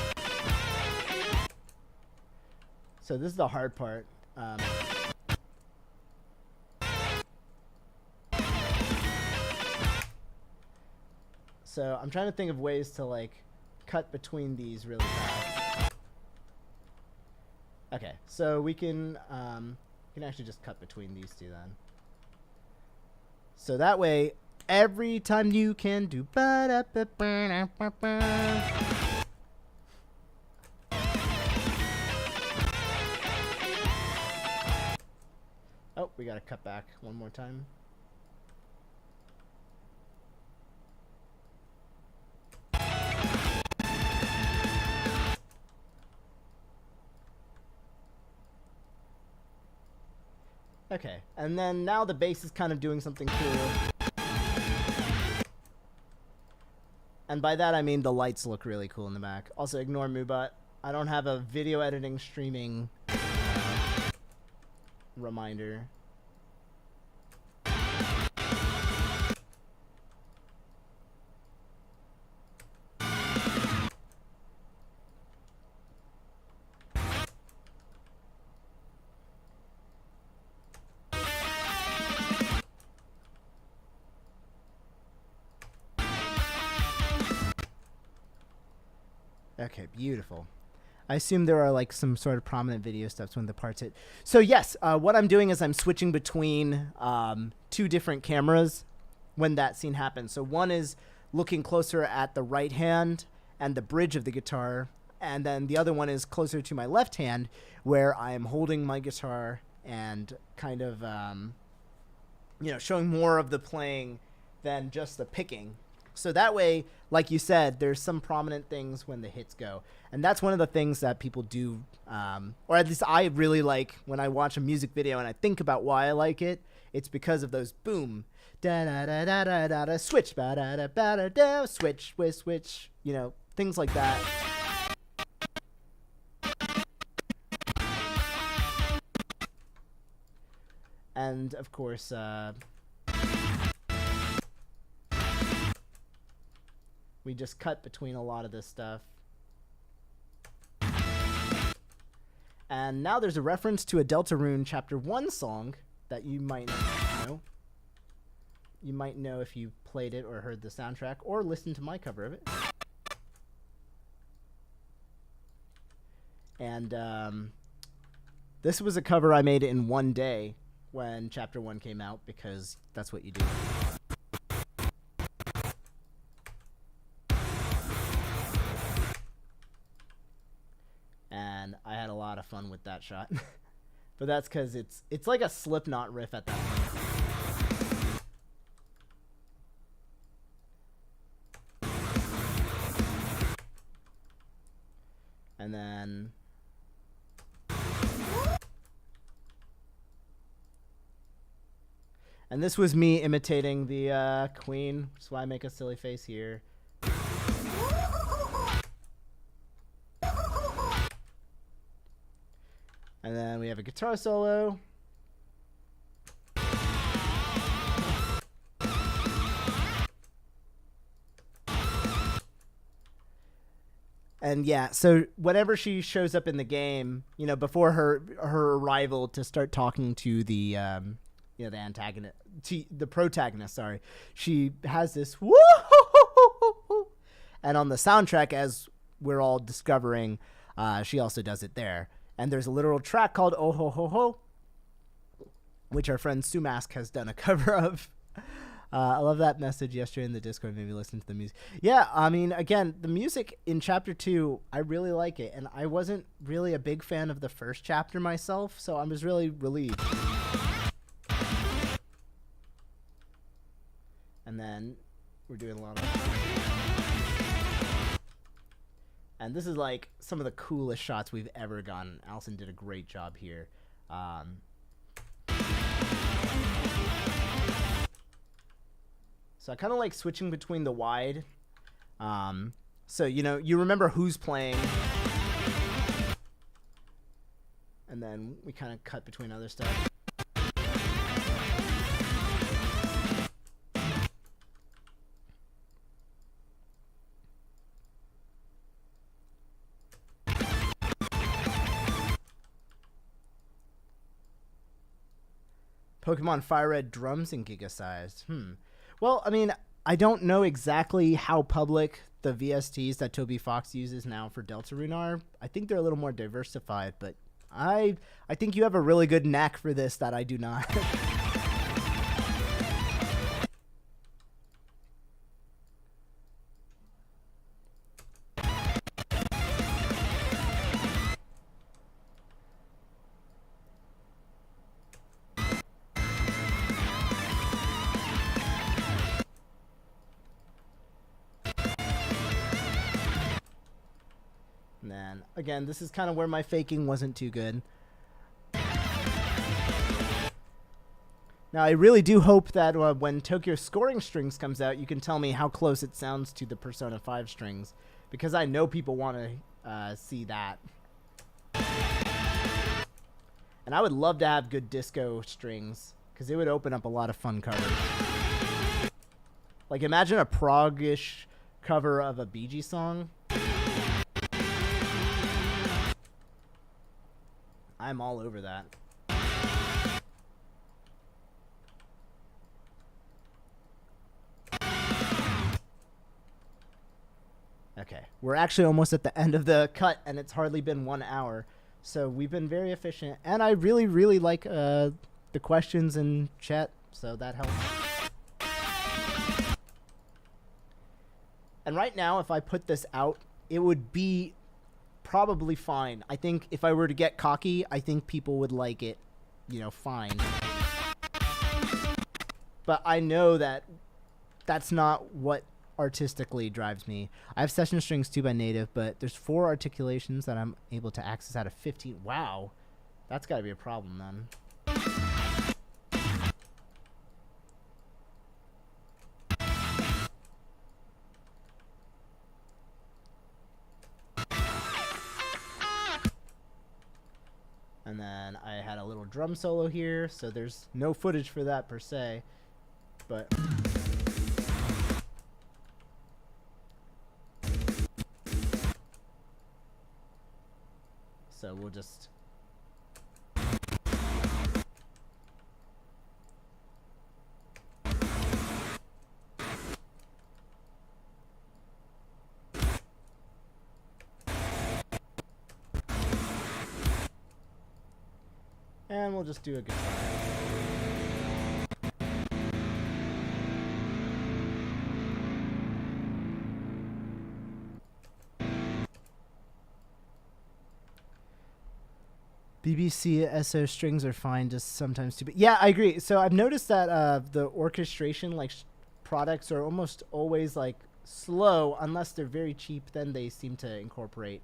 Speaker 1: So this is the hard part. So I'm trying to think of ways to like cut between these really fast. Okay, so we can actually just cut between these two then. So that way, every time you can do oh, we gotta cut back one more time. Okay, and then now the bass is kind of doing something cool. And by that I mean the lights look really cool in the back. Also ignore Moobot. I don't have a video editing streaming reminder. Okay, beautiful. I assume there are like some sort of prominent video steps when the parts hit. So yes, what I'm doing is I'm switching between two different cameras when that scene happens. So one is looking closer at the right hand and the bridge of the guitar, and then the other one is closer to my left hand where I am holding my guitar and kind of showing more of the playing than just the picking. So that way, like you said, there's some prominent things when the hits go. And that's one of the things that people do, or at least I really like when I watch a music video and I think about why I like it. It's because of those boom, da-da-da-da-da-da, switch, ba-da-da-ba-da-da, switch, switch, switch, things like that. And, of course, we just cut between a lot of this stuff. And now there's a reference to a Deltarune Chapter 1 song that you might know. You might know if you played it or heard the soundtrack or listened to my cover of it. And this was a cover I made in one day when Chapter 1 came out, because that's what you do. And I had a lot of fun with that shot. But that's because it's like a Slipknot riff at that point. And then this was me imitating the Queen, which is why I make a silly face here. And then we have a guitar solo. And yeah, so whenever she shows up in the game, before her arrival to start talking to the the antagonist, to the protagonist, sorry, she has this woo, and on the soundtrack, as we're all discovering, she also does it there. And there's a literal track called Oh Ho Ho Ho, which our friend Sumask has done a cover of. I love that message yesterday in the Discord. Maybe listen to the music. Yeah, I mean, again, the music in Chapter 2, I really like it. And I wasn't really a big fan of the first chapter myself, so I was really relieved. And then we're doing a lot of... And this is like some of the coolest shots we've ever gotten. Allison did a great job here. So I kind of like switching between the wide. So, you remember who's playing. And then we kind of cut between other stuff. Pokemon Fire Red drums and giga-sized. Well, I mean, I don't know exactly how public the VSTs that Toby Fox uses now for Deltarune are. I think they're a little more diversified, but I think you have a really good knack for this that I do not. Man, again, this is kind of where my faking wasn't too good. Now, I really do hope that when Tokyo Scoring Strings comes out, you can tell me how close it sounds to the Persona 5 strings, because I know people want to see that. And I would love to have good disco strings, because it would open up a lot of fun covers. Like, imagine a prog-ish cover of a Bee Gees song. I'm all over that. Okay, we're actually almost at the end of the cut, and it's hardly been 1 hour. So we've been very efficient, and I really, really like the questions in chat, so that helps. And right now, if I put this out, it would be probably fine. I think if I were to get cocky, I think people would like it, you know, fine. But I know that that's not what artistically drives me. I have session strings too by native, but there's 4 articulations that I'm able to access out of 15. Wow. That's got to be a problem then. And then I had a little drum solo here, so there's no footage for that per se, but so we'll just and we'll just do a guitar. BBC SO strings are fine, just sometimes too big. Yeah, I agree. So I've noticed that the orchestration, like products, are almost always like slow unless they're very cheap. Then they seem to incorporate,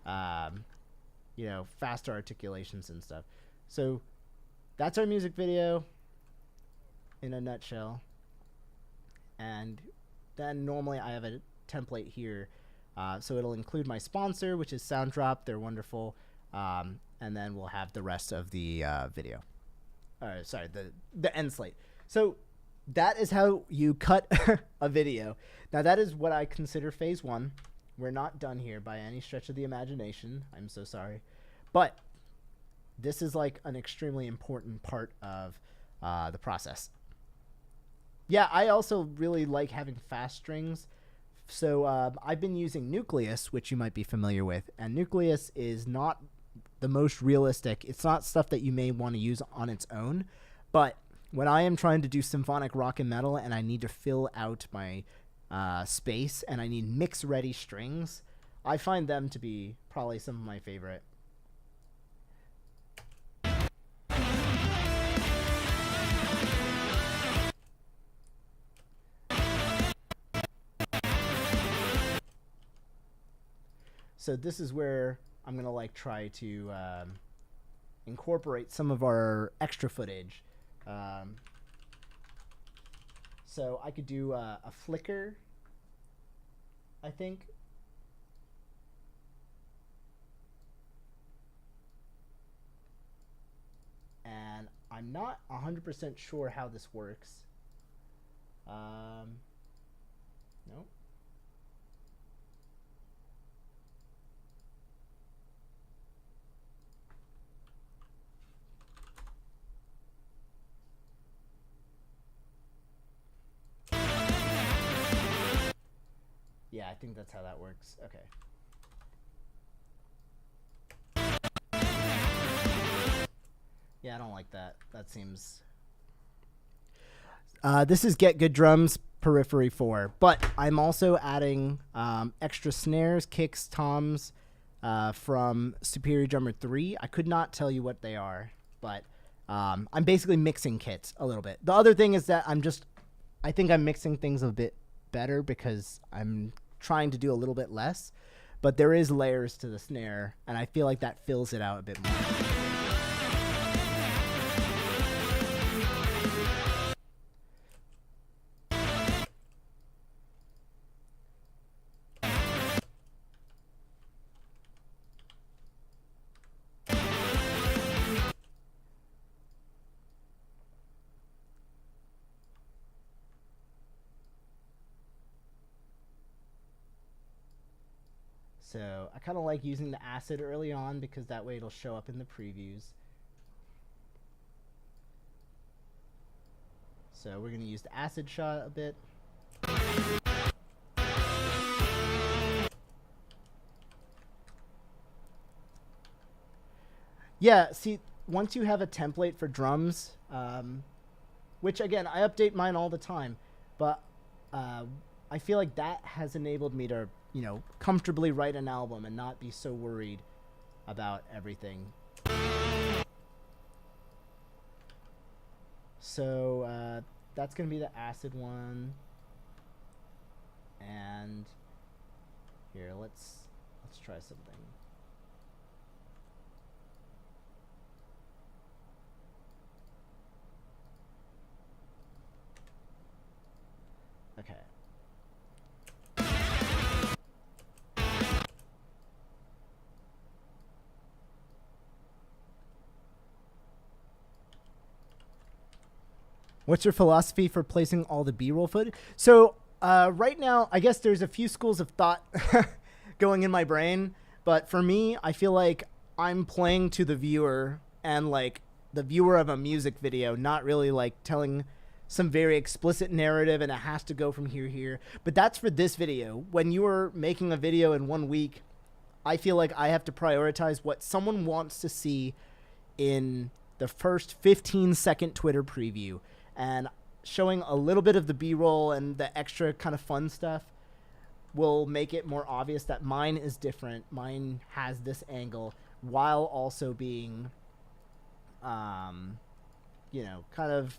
Speaker 1: you know, faster articulations and stuff. So that's our music video in a nutshell. And then normally I have a template here. So it'll include my sponsor, which is Sounddrop. They're wonderful. And then we'll have the rest of the video. Sorry, the end slate. So that is how you cut a video. Now that is what I consider phase 1. We're not done here by any stretch of the imagination. I'm so sorry. But this is like an extremely important part of the process. Yeah, I also really like having fast strings. So I've been using Nucleus, which you might be familiar with. And Nucleus is not the most realistic. It's not stuff that you may want to use on its own. But when I am trying to do symphonic rock and metal and I need to fill out my space and I need mix-ready strings, I find them to be probably some of my favorite. So this is where I'm going to like try to incorporate some of our extra footage. So I could do a flicker, I think. And I'm not 100% sure how this works. Nope. I think that's how that works. Okay. Yeah, I don't like that. That seems... this is Get Good Drums Periphery 4, but I'm also adding extra snares, kicks, toms from Superior Drummer 3. I could not tell you what they are, but I'm basically mixing kits a little bit. The other thing is that I think I'm mixing things a bit better because I'm trying to do a little bit less, but there is layers to the snare, and I feel like that fills it out a bit more. So I kind of like using the acid early on because that way it'll show up in the previews. So we're going to use the acid shot a bit. Yeah, see, once you have a template for drums, which again, I update mine all the time, but I feel like that has enabled me to, you know, comfortably write an album and not be so worried about everything. So that's going to be the acid one. And here, let's try something. Okay. What's your philosophy for placing all the B-roll footage? So right now, I guess there's a few schools of thought going in my brain, but for me, I feel like I'm playing to the viewer and like the viewer of a music video, not really like telling some very explicit narrative and it has to go from here to here. But that's for this video. When you are making a video in 1 week, I feel like I have to prioritize what someone wants to see in the first 15-second Twitter preview. And showing a little bit of the B-roll and the extra kind of fun stuff will make it more obvious that mine is different. Mine has this angle while also being, you know, kind of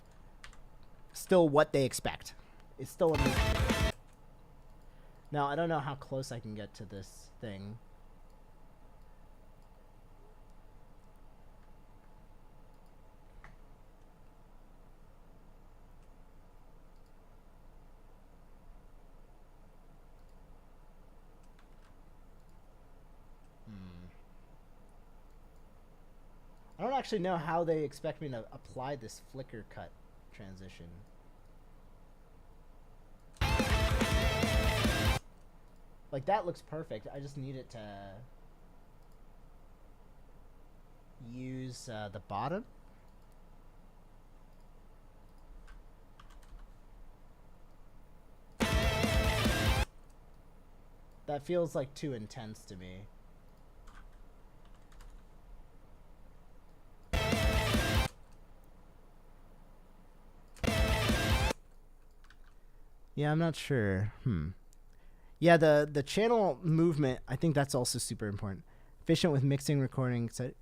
Speaker 1: still what they expect. It's still a music video. Now, I don't know how close I can get to this thing. I don't actually know how they expect me to apply this flicker cut transition. Like, that looks perfect. I just need it to use the bottom. That feels like too intense to me. Yeah, I'm not sure. Yeah, the channel movement, I think that's also super important. Efficient with mixing, recording, etc.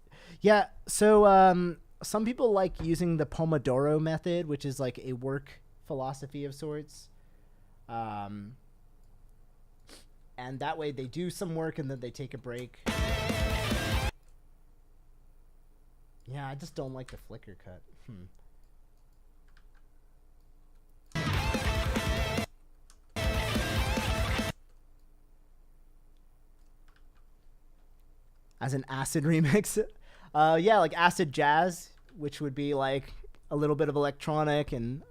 Speaker 1: Yeah, so some people like using the Pomodoro method, which is like a work philosophy of sorts. And that way they do some work and then they take a break. Yeah, I just don't like the flicker cut. As an acid remix. Yeah, like acid jazz, which would be like a little bit of electronic and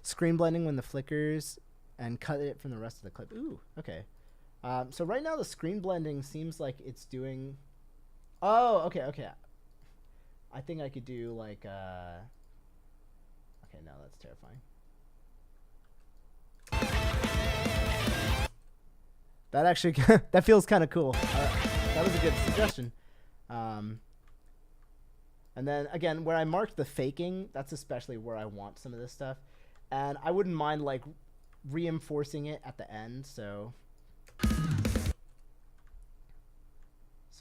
Speaker 1: screen blending when the flickers and cut it from the rest of the clip. Ooh, okay. So right now the screen blending seems like it's doing... Oh, okay. I think I could do like... Okay, no, that's terrifying. That actually that feels kind of cool. That was a good suggestion. And then again, where I marked the faking, that's especially where I want some of this stuff. And I wouldn't mind like reinforcing it at the end, so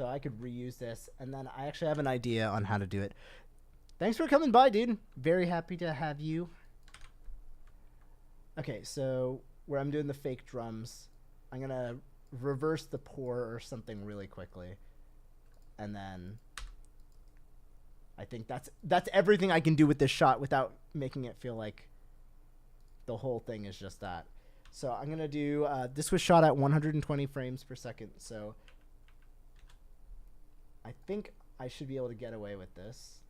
Speaker 1: I could reuse this. And then I actually have an idea on how to do it. Thanks for coming by, dude. Very happy to have you. Okay, so where I'm doing the fake drums, I'm gonna reverse the pour or something really quickly, and then I think that's everything I can do with this shot without making it feel like the whole thing is just that. So I'm gonna do this was shot at 120 frames per second, so I think I should be able to get away with this.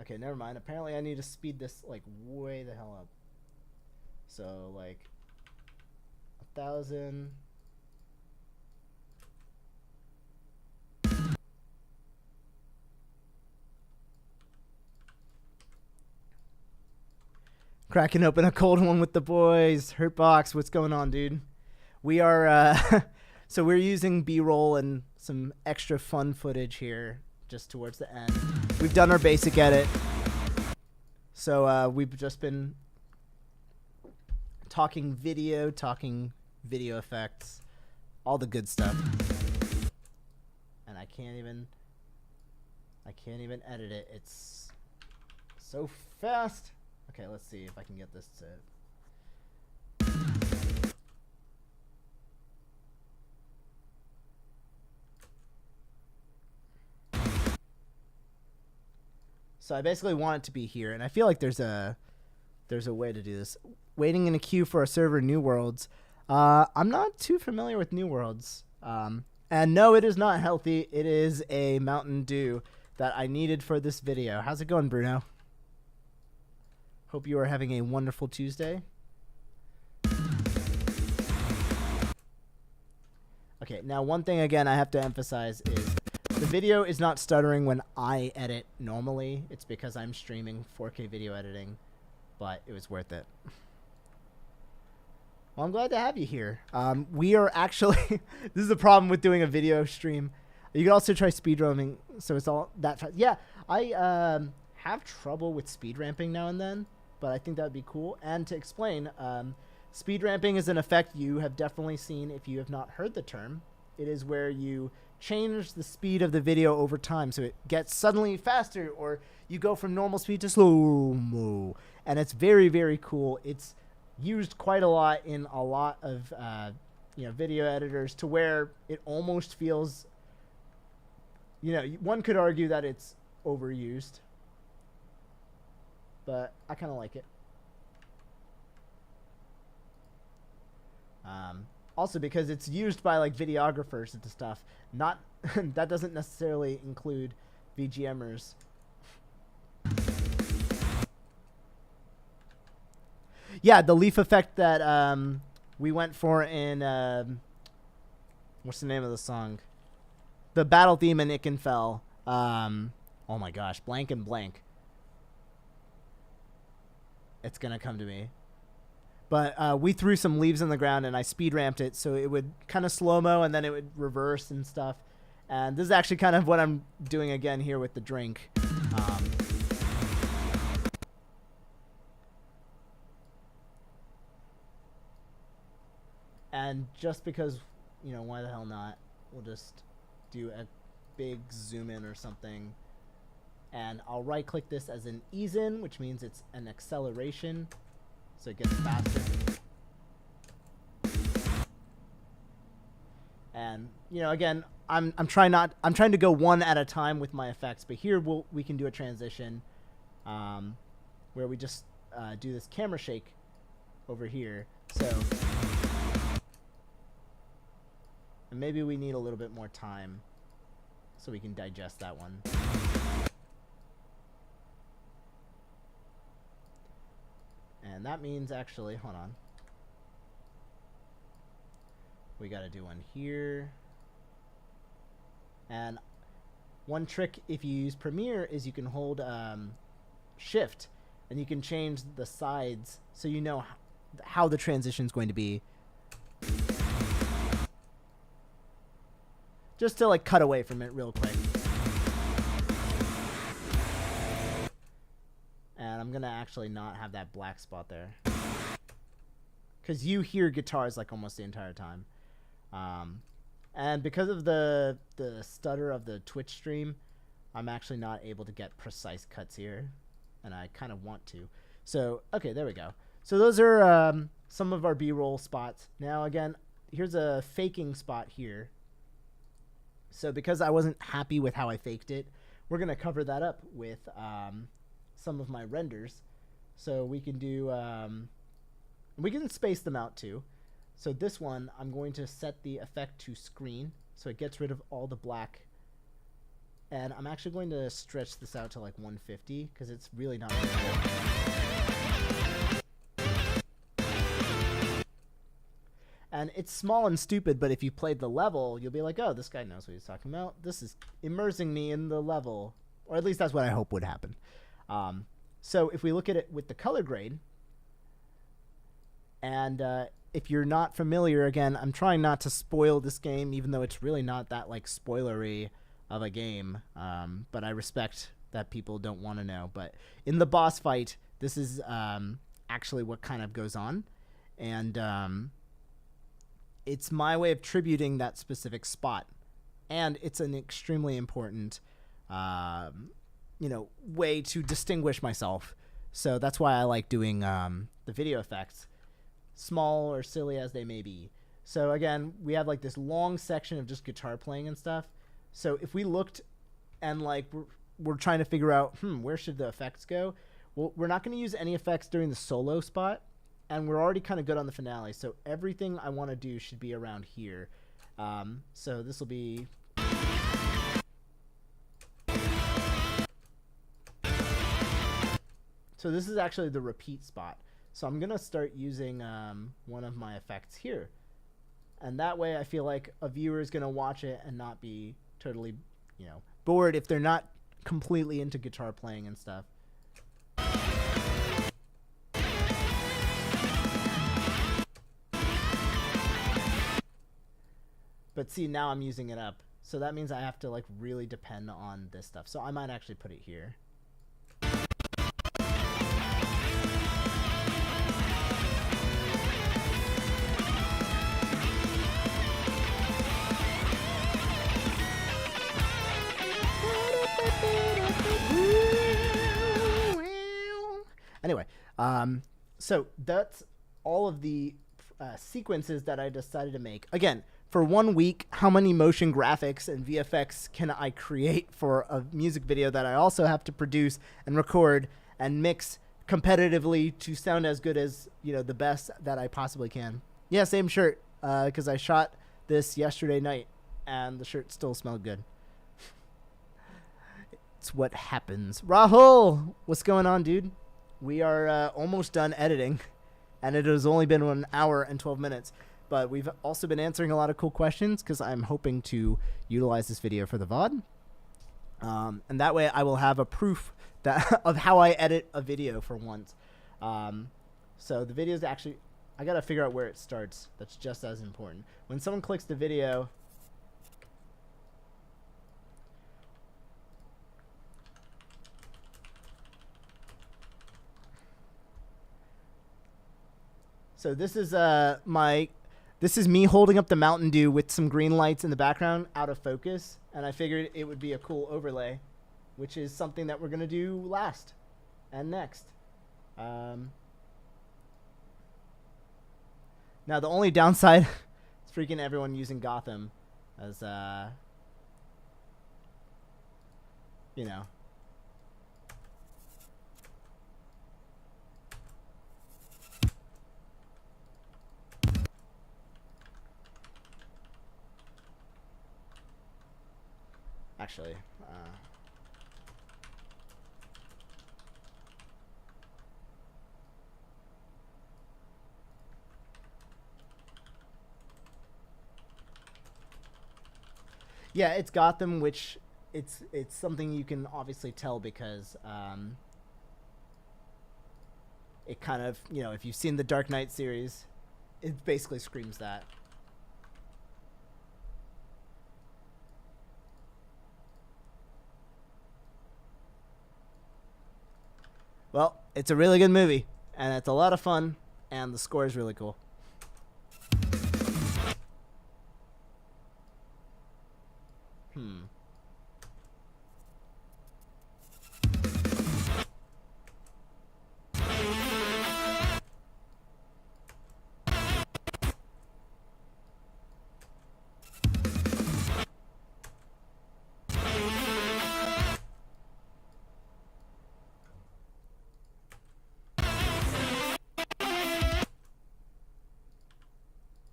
Speaker 1: Okay, never mind. Apparently I need to speed this like way the hell up. So like 1,000. Cracking open a cold one with the boys. Hurtbox, what's going on, dude? We are so we're using B-roll and some extra fun footage here just towards the end. We've done our basic edit. So we've just been talking video effects, all the good stuff. And I can't even edit it. It's so fast. Okay, let's see if I can get this to... So I basically want it to be here, and I feel like there's a way to do this. Waiting in a queue for a server, New Worlds. I'm not too familiar with New Worlds. And no, it is not healthy. It is a Mountain Dew that I needed for this video. How's it going, Bruno? Hope you are having a wonderful Tuesday. Okay, now one thing again I have to emphasize is the video is not stuttering when I edit normally. It's because I'm streaming 4K video editing, but it was worth it. Well, I'm glad to have you here. We are actually... this is the problem with doing a video stream. You can also try speed ramping, so it's all that... Yeah, I have trouble with speed ramping now and then, but I think that would be cool. And to explain, speed ramping is an effect you have definitely seen if you have not heard the term. It is where you change the speed of the video over time, so it gets suddenly faster, or you go from normal speed to slow-mo. And it's very, very cool. It's used quite a lot in a lot of video editors, to where it almost feels, one could argue that it's overused, but I kind of like it. Also because it's used by like videographers and stuff. Not that doesn't necessarily include VGMers. Yeah, the leaf effect that we went for in what's the name of the song? The battle theme in Ikenfell. Oh my gosh, blank and blank. It's gonna come to me. But we threw some leaves on the ground and I speed ramped it so it would kind of slow-mo and then it would reverse and stuff. And this is actually kind of what I'm doing again here with the drink. And just because, why the hell not? We'll just do a big zoom in or something. And I'll right-click this as an ease in, which means it's an acceleration. So it gets faster. And again, I'm trying to go one at a time with my effects, but here we can do a transition where we just do this camera shake over here. So and maybe we need a little bit more time so we can digest that one. And that means actually, hold on. We got to do one here. And one trick if you use Premiere is you can hold Shift, and you can change the sides so you know how the transition is going to be. Just to like cut away from it real quick. And I'm gonna actually not have that black spot there, because you hear guitars like almost the entire time. And because of the stutter of the Twitch stream, I'm actually not able to get precise cuts here, and I kind of want to. So, okay, there we go. So those are some of our B-roll spots. Now, again, here's a faking spot here. So because I wasn't happy with how I faked it, we're going to cover that up with some of my renders. So we can do, we can space them out too. So this one, I'm going to set the effect to screen, so it gets rid of all the black. And I'm actually going to stretch this out to like 150, because it's really not visible. And it's small and stupid, but if you played the level, you'll be like, oh, this guy knows what he's talking about. This is immersing me in the level. Or at least that's what I hope would happen. So if we look at it with the color grade, and if you're not familiar, again, I'm trying not to spoil this game, even though it's really not that like spoilery of a game. But I respect that people don't want to know. But in the boss fight, this is actually what kind of goes on. And it's my way of tributing that specific spot. And it's an extremely important, way to distinguish myself. So that's why I like doing the video effects, small or silly as they may be. So again, we have like this long section of just guitar playing and stuff. So if we looked and like we're trying to figure out, where should the effects go? Well, we're not going to use any effects during the solo spot, and we're already kind of good on the finale. So everything I want to do should be around here. So this will be... So this is actually the repeat spot. So I'm going to start using one of my effects here. And that way I feel like a viewer is going to watch it and not be totally, bored if they're not completely into guitar playing and stuff. But see, now I'm using it up. So that means I have to like really depend on this stuff. So I might actually put it here. Anyway, so that's all of the sequences that I decided to make. Again, for 1 week, how many motion graphics and VFX can I create for a music video that I also have to produce and record and mix competitively to sound as good as, the best that I possibly can? Yeah, same shirt, because I shot this yesterday night, and the shirt still smelled good. It's what happens. Rahul, what's going on, dude? We are almost done editing, and it has only been 1 hour and 12 minutes. But we've also been answering a lot of cool questions because I'm hoping to utilize this video for the VOD. And that way I will have a proof that of how I edit a video for once. So the video is actually... I got to figure out where it starts. That's just as important. When someone clicks the video... So this is this is me holding up the Mountain Dew with some green lights in the background out of focus, and I figured it would be a cool overlay, which is something that we're gonna do last and next. Now the only downside is freaking everyone using Gotham as actually, Yeah, it's Gotham, which it's something you can obviously tell because it kind of, you know, if you've seen the Dark Knight series, it basically screams that. Well, it's a really good movie, and it's a lot of fun, and the score is really cool.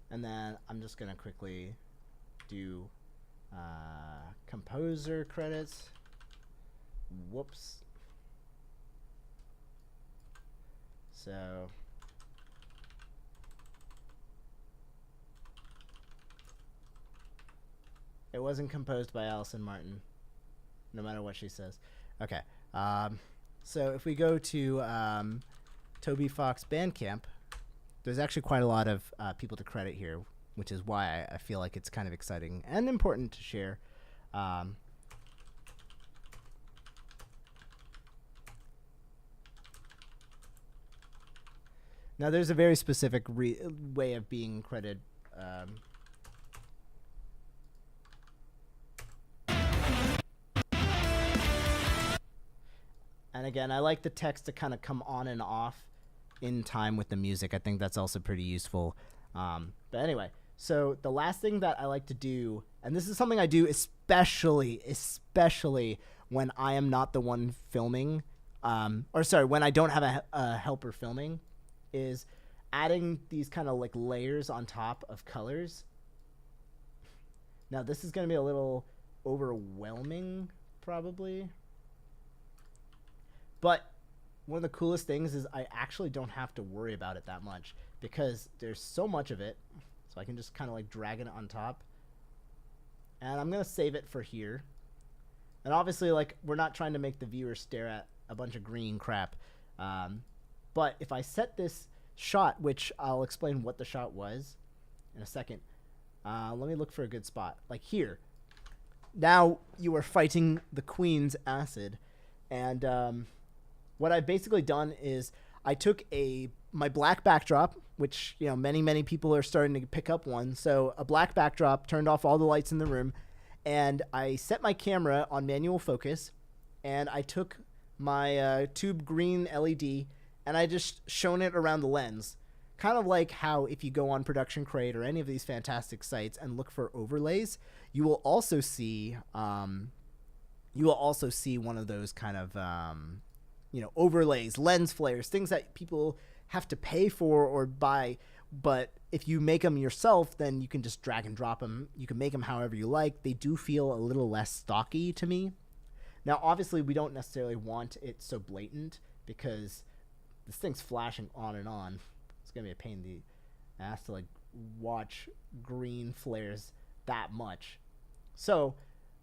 Speaker 1: And then I'm just going to quickly do composer credits. Whoops. So it wasn't composed by Allison Martin, no matter what she says. Okay. So if we go to Toby Fox Bandcamp, there's actually quite a lot of people to credit here, which is why I feel like it's kind of exciting and important to share. Now, there's a very specific way of being credited. And again, I like the text to kind of come on and off in time with the music. I think that's also pretty useful. But anyway, so the last thing that I like to do, and this is something I do especially when I am not the one filming, when I don't have a helper filming, is adding these kind of like layers on top of colors. Now this is going to be a little overwhelming probably, but one of the coolest things is I actually don't have to worry about it that much because there's so much of it, so I can just kind of like drag it on top, and I'm going to save it for here. And obviously, like, we're not trying to make the viewer stare at a bunch of green crap. But if I set this shot, which I'll explain what the shot was in a second. Let me look for a good spot. Like here. Now you are fighting the Queen's acid. And what I've basically done is I took my black backdrop, which, you know, many people are starting to pick up one. So a black backdrop, turned off all the lights in the room, and I set my camera on manual focus, and I took my tube green LED, and I just shone it around the lens. Kind of like how if you go on Production Crate or any of these fantastic sites and look for overlays, you will also see one of those kind of overlays, lens flares, things that people have to pay for or buy. But if you make them yourself, then you can just drag and drop them. You can make them however you like. They do feel a little less stocky to me. Now, obviously, we don't necessarily want it so blatant because this thing's flashing on and on. It's going to be a pain in the ass to, like, watch green flares that much. So,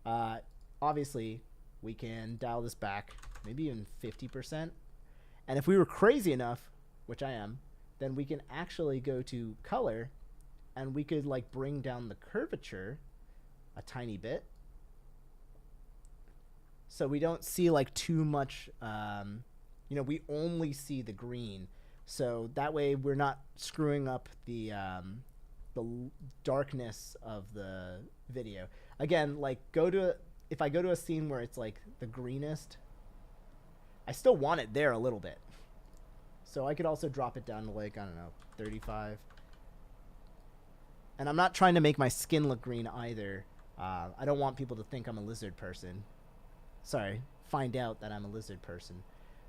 Speaker 1: obviously, we can dial this back, maybe even 50%. And if we were crazy enough, which I am, then we can actually go to color, and we could, like, bring down the curvature a tiny bit. So we don't see, like, too much, we only see the green. So that way we're not screwing up the darkness of the video. Again, like, if I go to a scene where it's, like, the greenest, I still want it there a little bit. So I could also drop it down to, like, I don't know, 35. And I'm not trying to make my skin look green either. I don't want people to think I'm a lizard person. Sorry, find out that I'm a lizard person.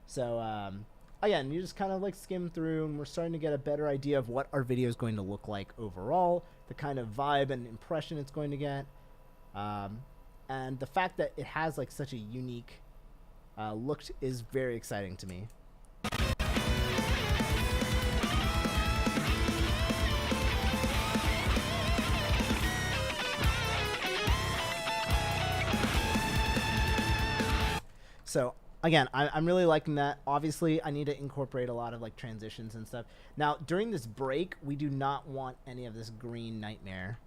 Speaker 1: So, again, you just kind of, like, skim through, and we're starting to get a better idea of what our video is going to look like overall, the kind of vibe and impression it's going to get. And the fact that it has, like, such a unique look is very exciting to me. So again, I'm really liking that. Obviously, I need to incorporate a lot of like transitions and stuff. Now, during this break, we do not want any of this green nightmare.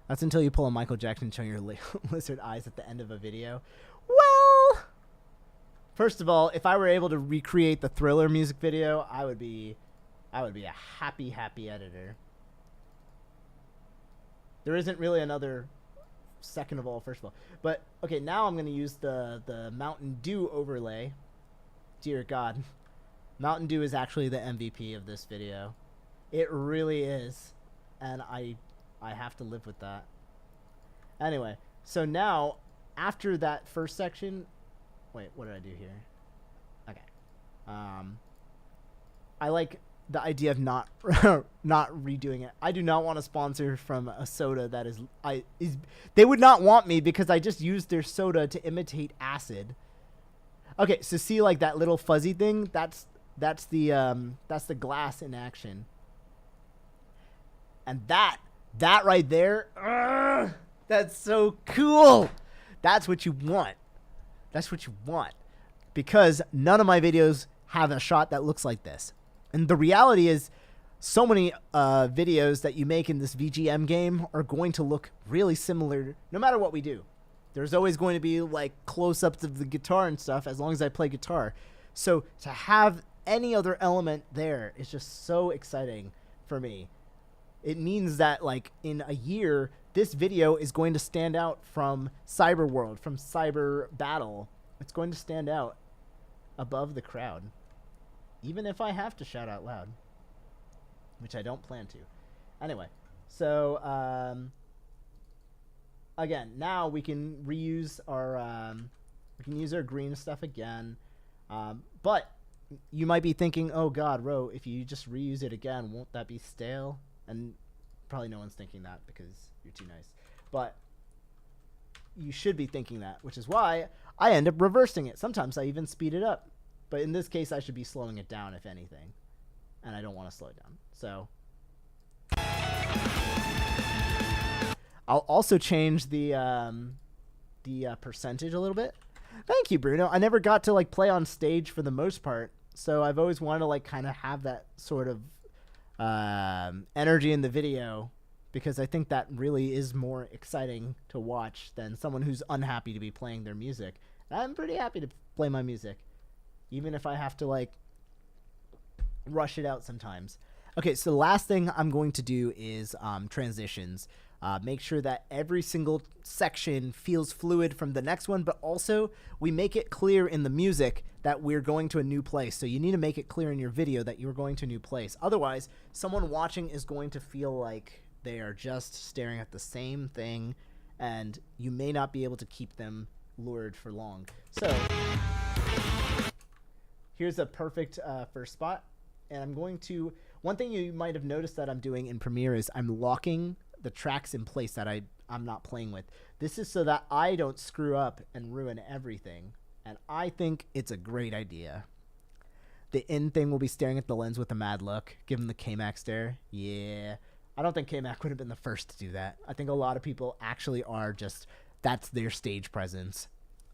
Speaker 1: That's until you pull a Michael Jackson showing your lizard eyes at the end of a video. Well, first of all, if I were able to recreate the Thriller music video, I would be a happy editor. There isn't really another second of all, first of all. But, okay, now I'm going to use the Mountain Dew overlay. Dear God. Mountain Dew is actually the MVP of this video. It really is. And I have to live with that. Anyway, so now, after that first section... Wait, what did I do here? Okay. I like the idea of not redoing it. I do not want a sponsor from a soda that is they would not want me because I just used their soda to imitate acid. Okay, so see like that little fuzzy thing? That's the glass in action. And that right there, that's so cool. That's what you want. That's what you want. Because none of my videos have a shot that looks like this. And the reality is, so many videos that you make in this VGM game are going to look really similar no matter what we do. There's always going to be like close-ups of the guitar and stuff as long as I play guitar. So to have any other element there is just so exciting for me. It means that like in a year, this video is going to stand out from Cyber World, from Cyber Battle. It's going to stand out above the crowd. Even if I have to shout out loud, which I don't plan to. Anyway, so again, now we can reuse our use our green stuff again. But you might be thinking, "Oh God, Ro, if you just reuse it again, won't that be stale?" And probably no one's thinking that because you're too nice. But you should be thinking that, which is why I end up reversing it. Sometimes I even speed it up. But in this case, I should be slowing it down, if anything. And I don't want to slow it down. So I'll also change the percentage a little bit. Thank you, Bruno. I never got to like play on stage for the most part. So I've always wanted to like kind of have that sort of energy in the video. Because I think that really is more exciting to watch than someone who's unhappy to be playing their music. I'm pretty happy to play my music. Even if I have to, like, rush it out sometimes. Okay, so the last thing I'm going to do is transitions. Make sure that every single section feels fluid from the next one, but also we make it clear in the music that we're going to a new place. So you need to make it clear in your video that you're going to a new place. Otherwise, someone watching is going to feel like they are just staring at the same thing, and you may not be able to keep them lured for long. So here's a perfect first spot, and I'm going to... One thing you might have noticed that I'm doing in Premiere is I'm locking the tracks in place that I'm not playing with. This is so that I don't screw up and ruin everything, and I think it's a great idea. The in thing will be staring at the lens with a mad look. Give him the K-Mac stare. Yeah. I don't think K-Mac would have been the first to do that. I think a lot of people actually are just... That's their stage presence.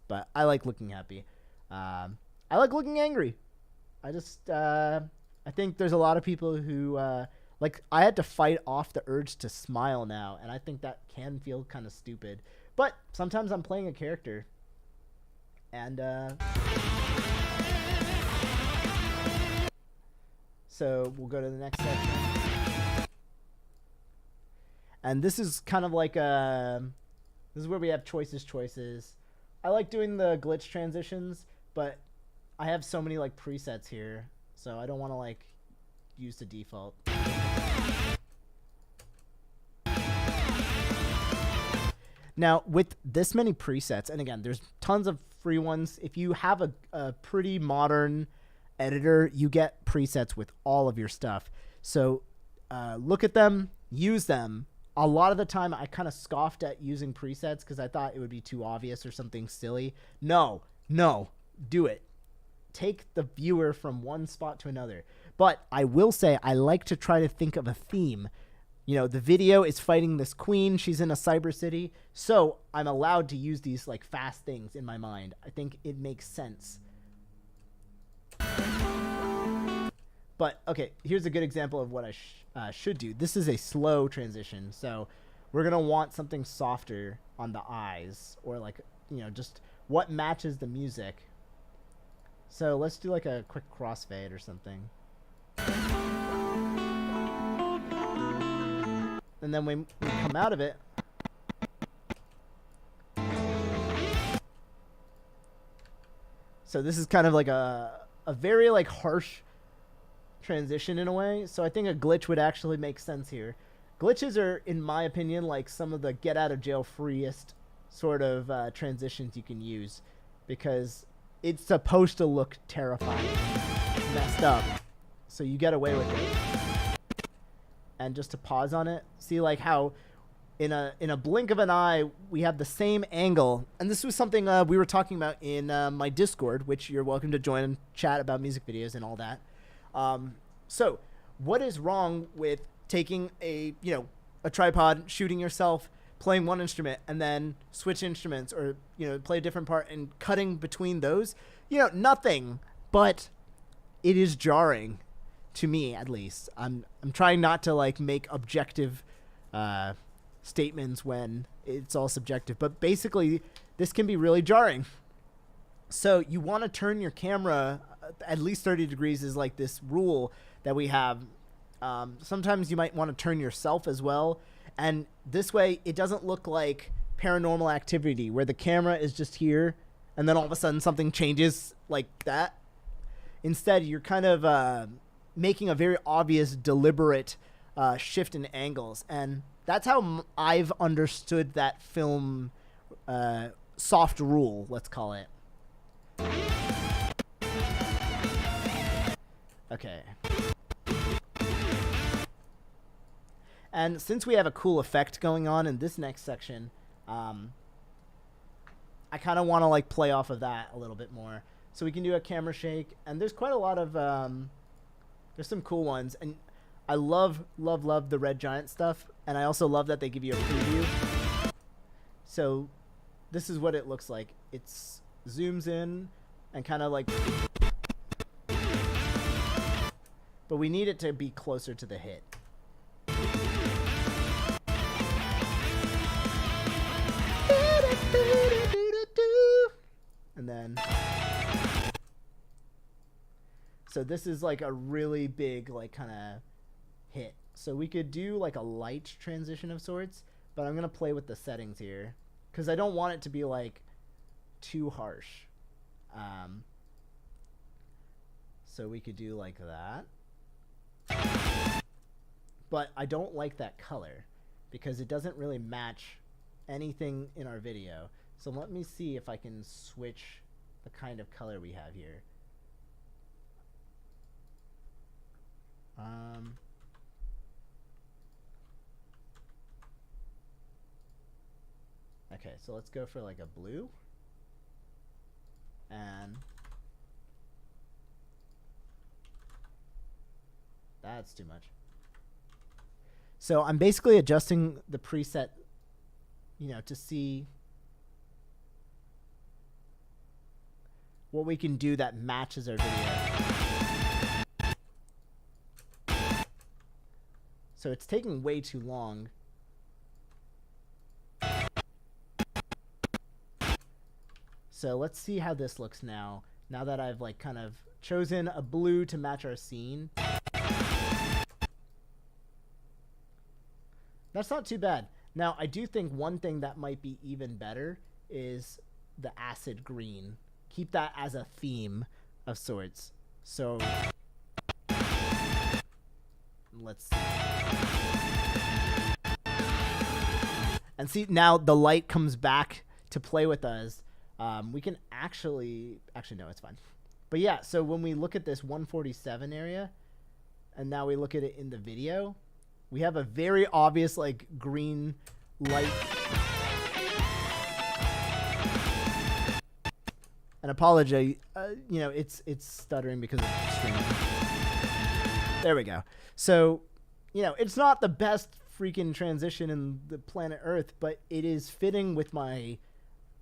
Speaker 1: But I like looking happy. I like looking angry. I just, I think there's a lot of people who, like, I had to fight off the urge to smile now, and I think that can feel kind of stupid. But sometimes I'm playing a character, and, so we'll go to the next section. And this is kind of like, this is where we have choices. I like doing the glitch transitions, but I have so many like presets here, so I don't want to like use the default. Now with this many presets, and again, there's tons of free ones. If you have a pretty modern editor, you get presets with all of your stuff. So look at them, use them. A lot of the time I kind of scoffed at using presets because I thought it would be too obvious or something silly. No, do it. Take the viewer from one spot to another. But I will say I like to try to think of a theme. you know, the video is fighting this queen. She's in a cyber city. So I'm allowed to use these like fast things in my mind. I think it makes sense. But okay, here's a good example of what I should do. This is a slow transition. So we're going to want something softer on the eyes, or like, you know, just what matches the music. So let's do like a quick crossfade or something. And then when we come out of it, so this is kind of like a very like harsh transition in a way. So I think a glitch would actually make sense here. Glitches are, in my opinion, like some of the get out of jail freest sort of transitions you can use, because it's supposed to look terrifying, messed up, so you get away with it. And just to pause on it, see like how in a blink of an eye we have the same angle. And this was something we were talking about in my Discord, which you're welcome to join and chat about music videos and all that. So what is wrong with taking a tripod, shooting yourself, playing one instrument, and then switch instruments, or, you know, play a different part and cutting between those? You know, nothing, but it is jarring to me, at least. I'm trying not to like make objective statements when it's all subjective, but basically this can be really jarring. So you want to turn your camera at least 30 degrees is like this rule that we have. Sometimes you might want to turn yourself as well. And this way it doesn't look like Paranormal Activity, where the camera is just here and then all of a sudden something changes like that. Instead, you're kind of making a very obvious, deliberate shift in angles. And that's how I've understood that film soft rule, let's call it. Okay. And since we have a cool effect going on in this next section, I kind of want to like play off of that a little bit more. So we can do a camera shake, and there's quite a lot of there's some cool ones, and I love the Red Giant stuff, and I also love that they give you a preview. So this is what it looks like. It's zooms in and kind of like, but we need it to be closer to the hit. And then, so this is like a really big like kind of hit. So we could do like a light transition of sorts, but I'm gonna play with the settings here because I don't want it to be like too harsh. So we could do like that, but I don't like that color because it doesn't really match anything in our video. So let me see if I can switch the kind of color we have here. Okay, so let's go for like a blue. And that's too much. So I'm basically adjusting the preset, you know, to see what we can do that matches our video. So it's taking way too long. So let's see how this looks now that I've like kind of chosen a blue to match our scene. That's not too bad. Now, I do think one thing that might be even better is the acid green. Keep that as a theme of sorts. So let's see. And see, now the light comes back to play with us. We can actually no, it's fine. But yeah, so when we look at this 147 area, and now we look at it in the video, we have a very obvious like green light. And apologize, you know, it's stuttering because of streaming. There we go. So, you know, it's not the best freaking transition in the planet Earth, but it is fitting with my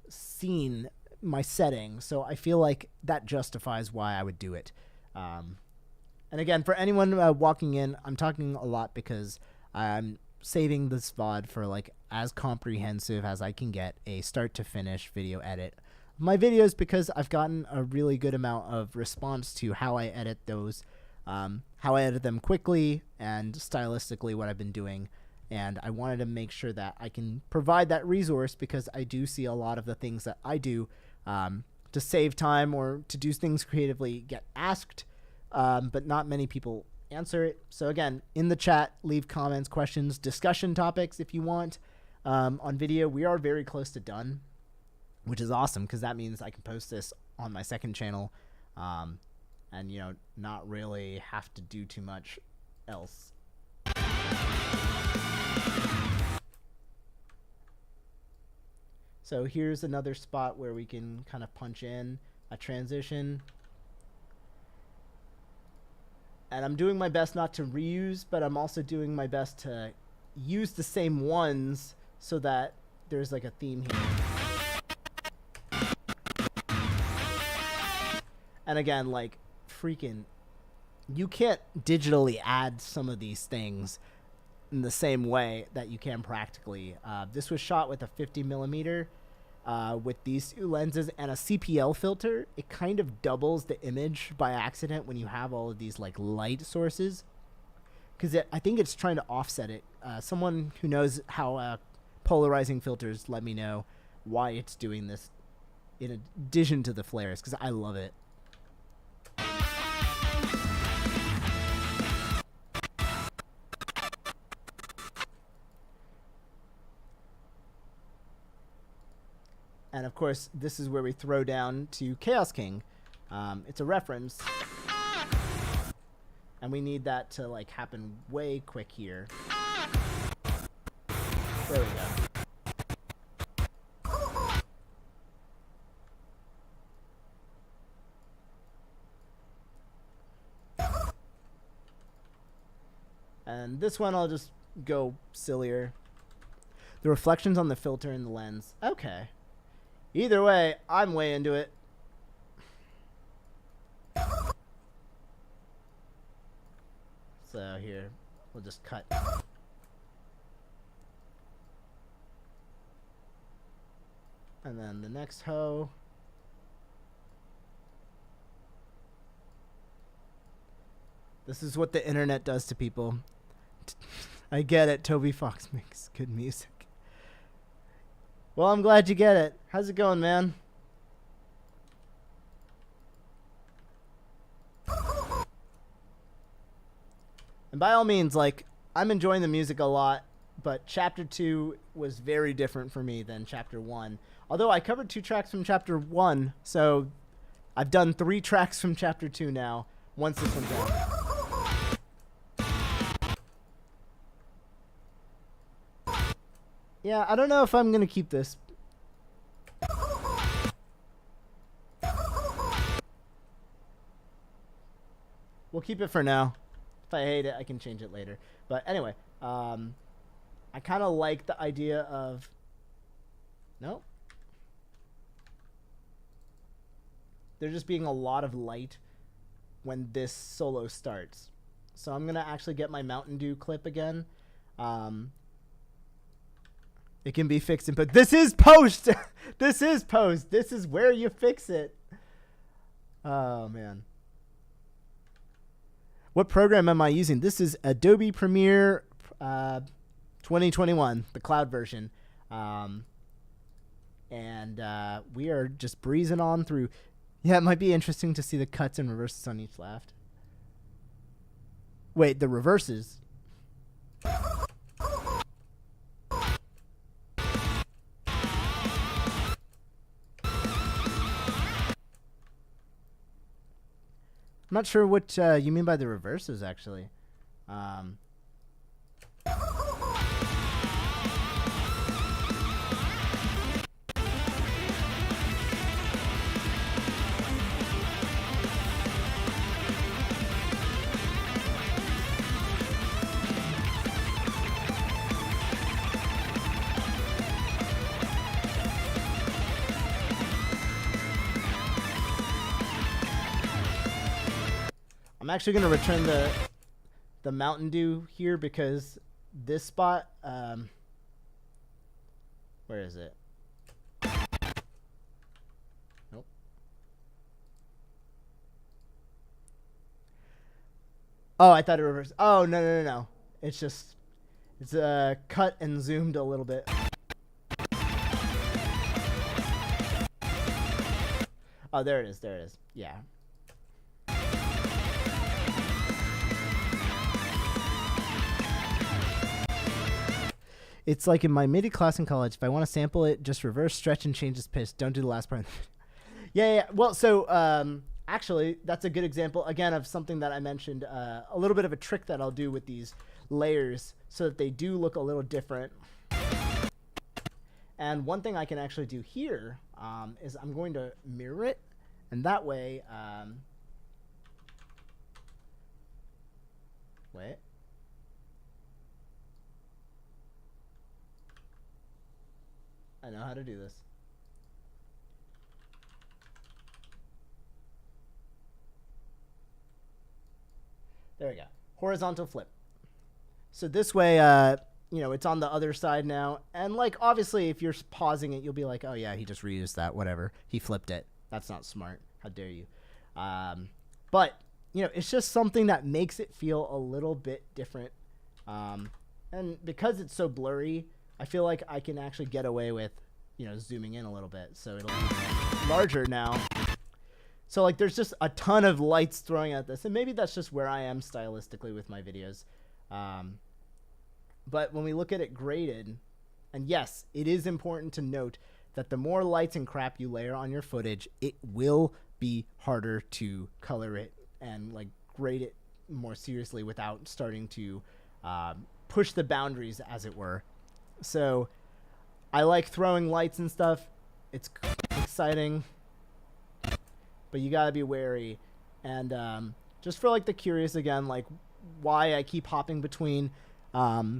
Speaker 1: scene, my setting. So I feel like that justifies why I would do it. And again, for anyone walking in, I'm talking a lot because I'm saving this VOD for like as comprehensive as I can get a start to finish video edit of my videos, because I've gotten a really good amount of response to how I edit those, how I edit them quickly and stylistically what I've been doing. And I wanted to make sure that I can provide that resource, because I do see a lot of the things that I do to save time or to do things creatively get asked, but not many people answer it. So again, in the chat, leave comments, questions, discussion topics if you want. On video, we are very close to done, which is awesome, because that means I can post this on my second channel, and, you know, not really have to do too much else. So here's another spot where we can kind of punch in a transition. And I'm doing my best not to reuse, but I'm also doing my best to use the same ones so that there's like a theme here. And again, like, freaking, you can't digitally add some of these things in the same way that you can practically. This was shot with a 50mm with these two lenses and a CPL filter. It kind of doubles the image by accident when you have all of these like light sources, because I think it's trying to offset it. Someone who knows how polarizing filters, let me know why it's doing this in addition to the flares, because I love it. And of course, this is where we throw down to Chaos King. It's a reference. And we need that to like happen way quick here. There we go. And this one I'll just go sillier. The reflections on the filter and the lens. Okay. Either way, I'm way into it. So here, we'll just cut. And then the next hoe. This is what the internet does to people. I get it. Toby Fox makes good music. Well, I'm glad you get it. How's it going, man? And by all means, like, I'm enjoying the music a lot, but Chapter 2 was very different for me than Chapter 1. Although I covered 2 tracks from Chapter 1, so I've done 3 tracks from Chapter 2 now, once this one's out. Yeah, I don't know if I'm going to keep this. We'll keep it for now. If I hate it, I can change it later. But anyway, I kind of like the idea of... Nope. There just being a lot of light when this solo starts. So I'm going to actually get my Mountain Dew clip again. It can be fixed, but this is post. This is post. This is where you fix it. Oh, man. What program am I using? This is Adobe Premiere 2021, the cloud version. And we are just breezing on through. Yeah, it might be interesting to see the cuts and reverses on each left. Wait, the reverses? I'm not sure what you mean by the reverses, actually. I'm actually going to return the Mountain Dew here because this spot, where is it? Nope. Oh, I thought it reversed. Oh, no. It's just, it's cut and zoomed a little bit. Oh, there it is. Yeah. It's like in my MIDI class in college. If I want to sample it, just reverse, stretch, and change its pitch. Don't do the last part. Yeah. Well, so actually, that's a good example, again, of something that I mentioned, a little bit of a trick that I'll do with these layers so that they do look a little different. And one thing I can actually do here is I'm going to mirror it, and that way, wait. I know how to do this. There we go. Horizontal flip. So this way, you know, it's on the other side now. And, like, obviously, if you're pausing it, you'll be like, oh, yeah, he just reused that. Whatever. He flipped it. That's not smart. How dare you? But, you know, it's just something that makes it feel a little bit different. And because it's so blurry, I feel like I can actually get away with, you know, zooming in a little bit. So it'll be larger now. So, like, there's just a ton of lights throwing at this. And maybe that's just where I am stylistically with my videos. But when we look at it graded, and yes, it is important to note that the more lights and crap you layer on your footage, it will be harder to color it and, like, grade it more seriously without starting to push the boundaries, as it were. So I like throwing lights and stuff. It's exciting, but you gotta be wary. And just for, like, the curious, again, like, why I keep hopping between, I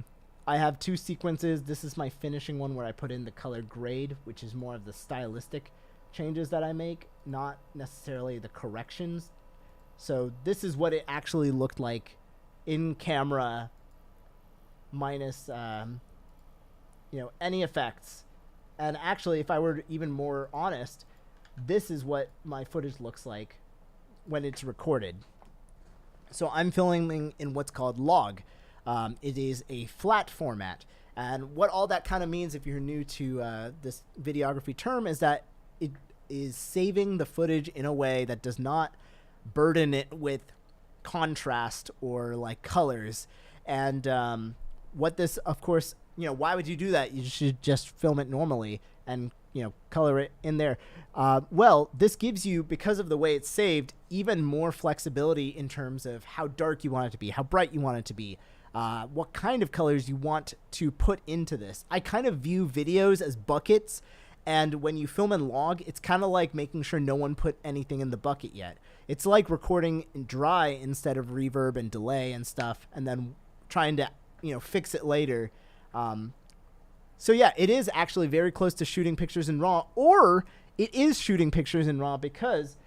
Speaker 1: have two sequences. This is my finishing one where I put in the color grade, which is more of the stylistic changes that I make, not necessarily the corrections. So this is what it actually looked like in camera, minus you know, any effects. And actually, if I were even more honest, this is what my footage looks like when it's recorded. So I'm filming in what's called log. It is a flat format. And what all that kind of means, if you're new to this videography term, is that it is saving the footage in a way that does not burden it with contrast or, like, colors. And what this, of course, you know, why would you do that? You should just film it normally and, you know, color it in there. Well, this gives you, because of the way it's saved, even more flexibility in terms of how dark you want it to be, how bright you want it to be, what kind of colors you want to put into this. I kind of view videos as buckets, and when you film in log, it's kind of like making sure no one put anything in the bucket yet. It's like recording in dry instead of reverb and delay and stuff, and then trying to, you know, fix it later. So yeah, it is actually very close to shooting pictures in RAW, or it is shooting pictures in RAW because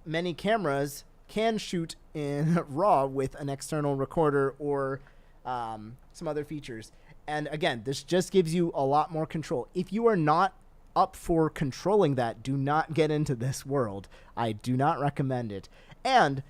Speaker 1: many cameras can shoot in RAW with an external recorder or some other features. And again, this just gives you a lot more control. If you are not up for controlling that, do not get into this world. I do not recommend it. And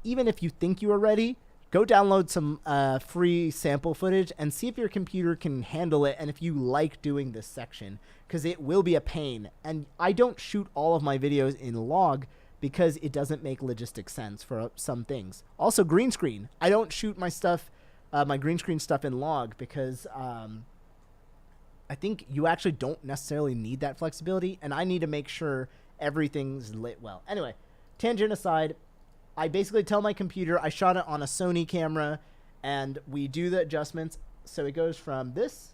Speaker 1: even if you think you are ready, go download some free sample footage and see if your computer can handle it and if you like doing this section, because it will be a pain. And I don't shoot all of my videos in log because it doesn't make logistic sense for some things. Also, green screen. I don't shoot my stuff, my green screen stuff in log because I think you actually don't necessarily need that flexibility, and I need to make sure everything's lit well. Anyway, tangent aside, I basically tell my computer I shot it on a Sony camera, and we do the adjustments. So it goes from this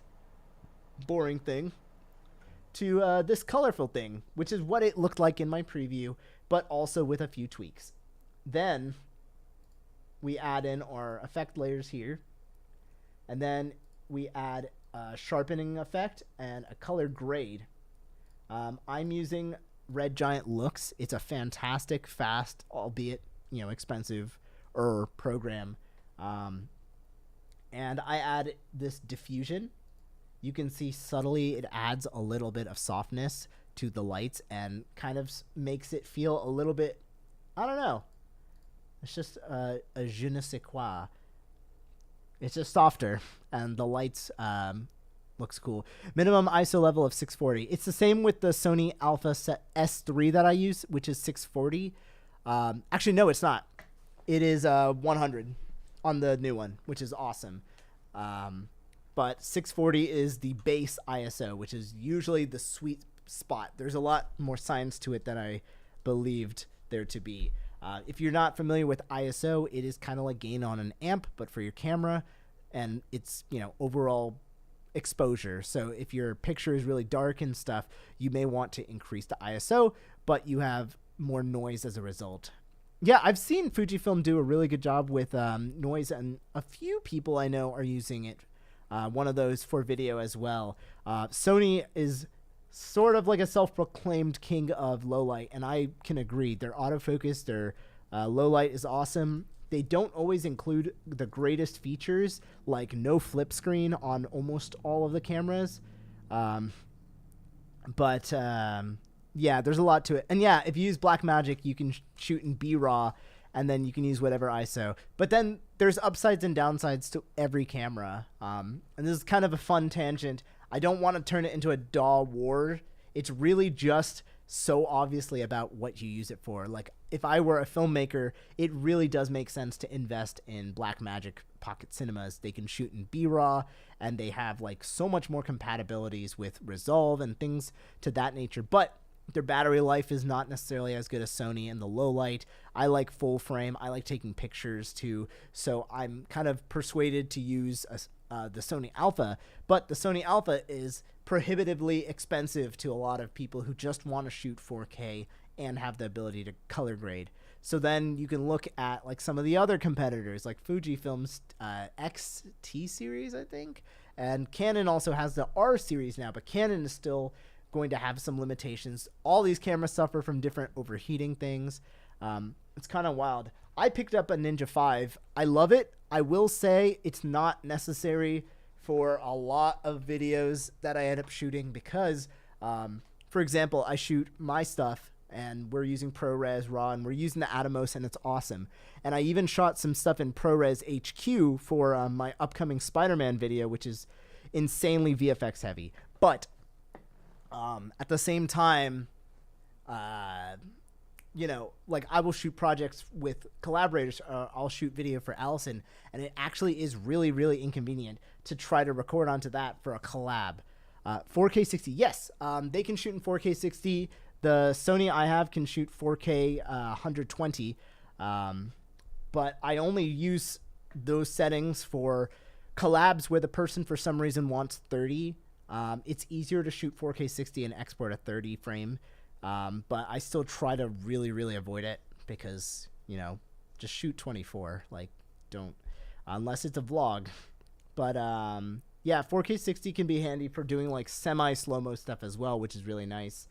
Speaker 1: boring thing to this colorful thing, which is what it looked like in my preview, but also with a few tweaks. Then we add in our effect layers here, and then we add a sharpening effect and a color grade. I'm using Red Giant Looks. It's a fantastic, fast, albeit expensive program. And I add this diffusion. You can see subtly it adds a little bit of softness to the lights and kind of makes it feel a little bit, I don't know. It's just a je ne sais quoi. It's just softer, and the lights looks cool. Minimum ISO level of 640. It's the same with the Sony Alpha S3 that I use, which is 640. Actually, no, it's not. It is 100 on the new one, which is awesome. But 640 is the base ISO, which is usually the sweet spot. There's a lot more science to it than I believed there to be. If you're not familiar with ISO, it is kind of like gain on an amp, but for your camera, and it's, overall exposure. So if your picture is really dark and stuff, you may want to increase the ISO, but you have more noise as a result. Yeah, I've seen Fujifilm do a really good job with noise, and a few people I know are using it. One of those for video as well. Sony is sort of like a self-proclaimed king of low light, and I can agree. Their autofocus, their low light is awesome. They don't always include the greatest features, like no flip screen on almost all of the cameras. But yeah, there's a lot to it. And yeah, if you use Blackmagic, you can shoot in B-RAW, and then you can use whatever ISO. But then there's upsides and downsides to every camera. And this is kind of a fun tangent. I don't want to turn it into a DAW war. It's really just so obviously about what you use it for. Like, if I were a filmmaker, it really does make sense to invest in Blackmagic Pocket Cinemas. They can shoot in B-RAW, and they have like so much more compatibilities with Resolve and things to that nature. But their battery life is not necessarily as good as Sony in the low light. I like full frame. I like taking pictures too. So I'm kind of persuaded to use the Sony Alpha. But the Sony Alpha is prohibitively expensive to a lot of people who just want to shoot 4K and have the ability to color grade. So then you can look at like some of the other competitors, like Fujifilm's XT series, I think. And Canon also has the R series now, but Canon is still going to have some limitations. All these cameras suffer from different overheating things. It's kind of wild. I picked up a Ninja 5. I love it. I will say it's not necessary for a lot of videos that I end up shooting because, for example, I shoot my stuff and we're using ProRes RAW and we're using the Atomos and it's awesome. And I even shot some stuff in ProRes HQ for my upcoming Spider-Man video, which is insanely VFX heavy. But at the same time, like I will shoot projects with collaborators. I'll shoot video for Allison, and it actually is really, really inconvenient to try to record onto that for a collab. 4K 60, yes, they can shoot in 4K 60. The Sony I have can shoot 4K 120, but I only use those settings for collabs where the person for some reason wants 30. It's easier to shoot 4K 60 and export a 30 frame. But I still try to really, really avoid it because, just shoot 24. Like, don't, unless it's a vlog. But, yeah, 4K 60 can be handy for doing like semi slow-mo stuff as well, which is really nice.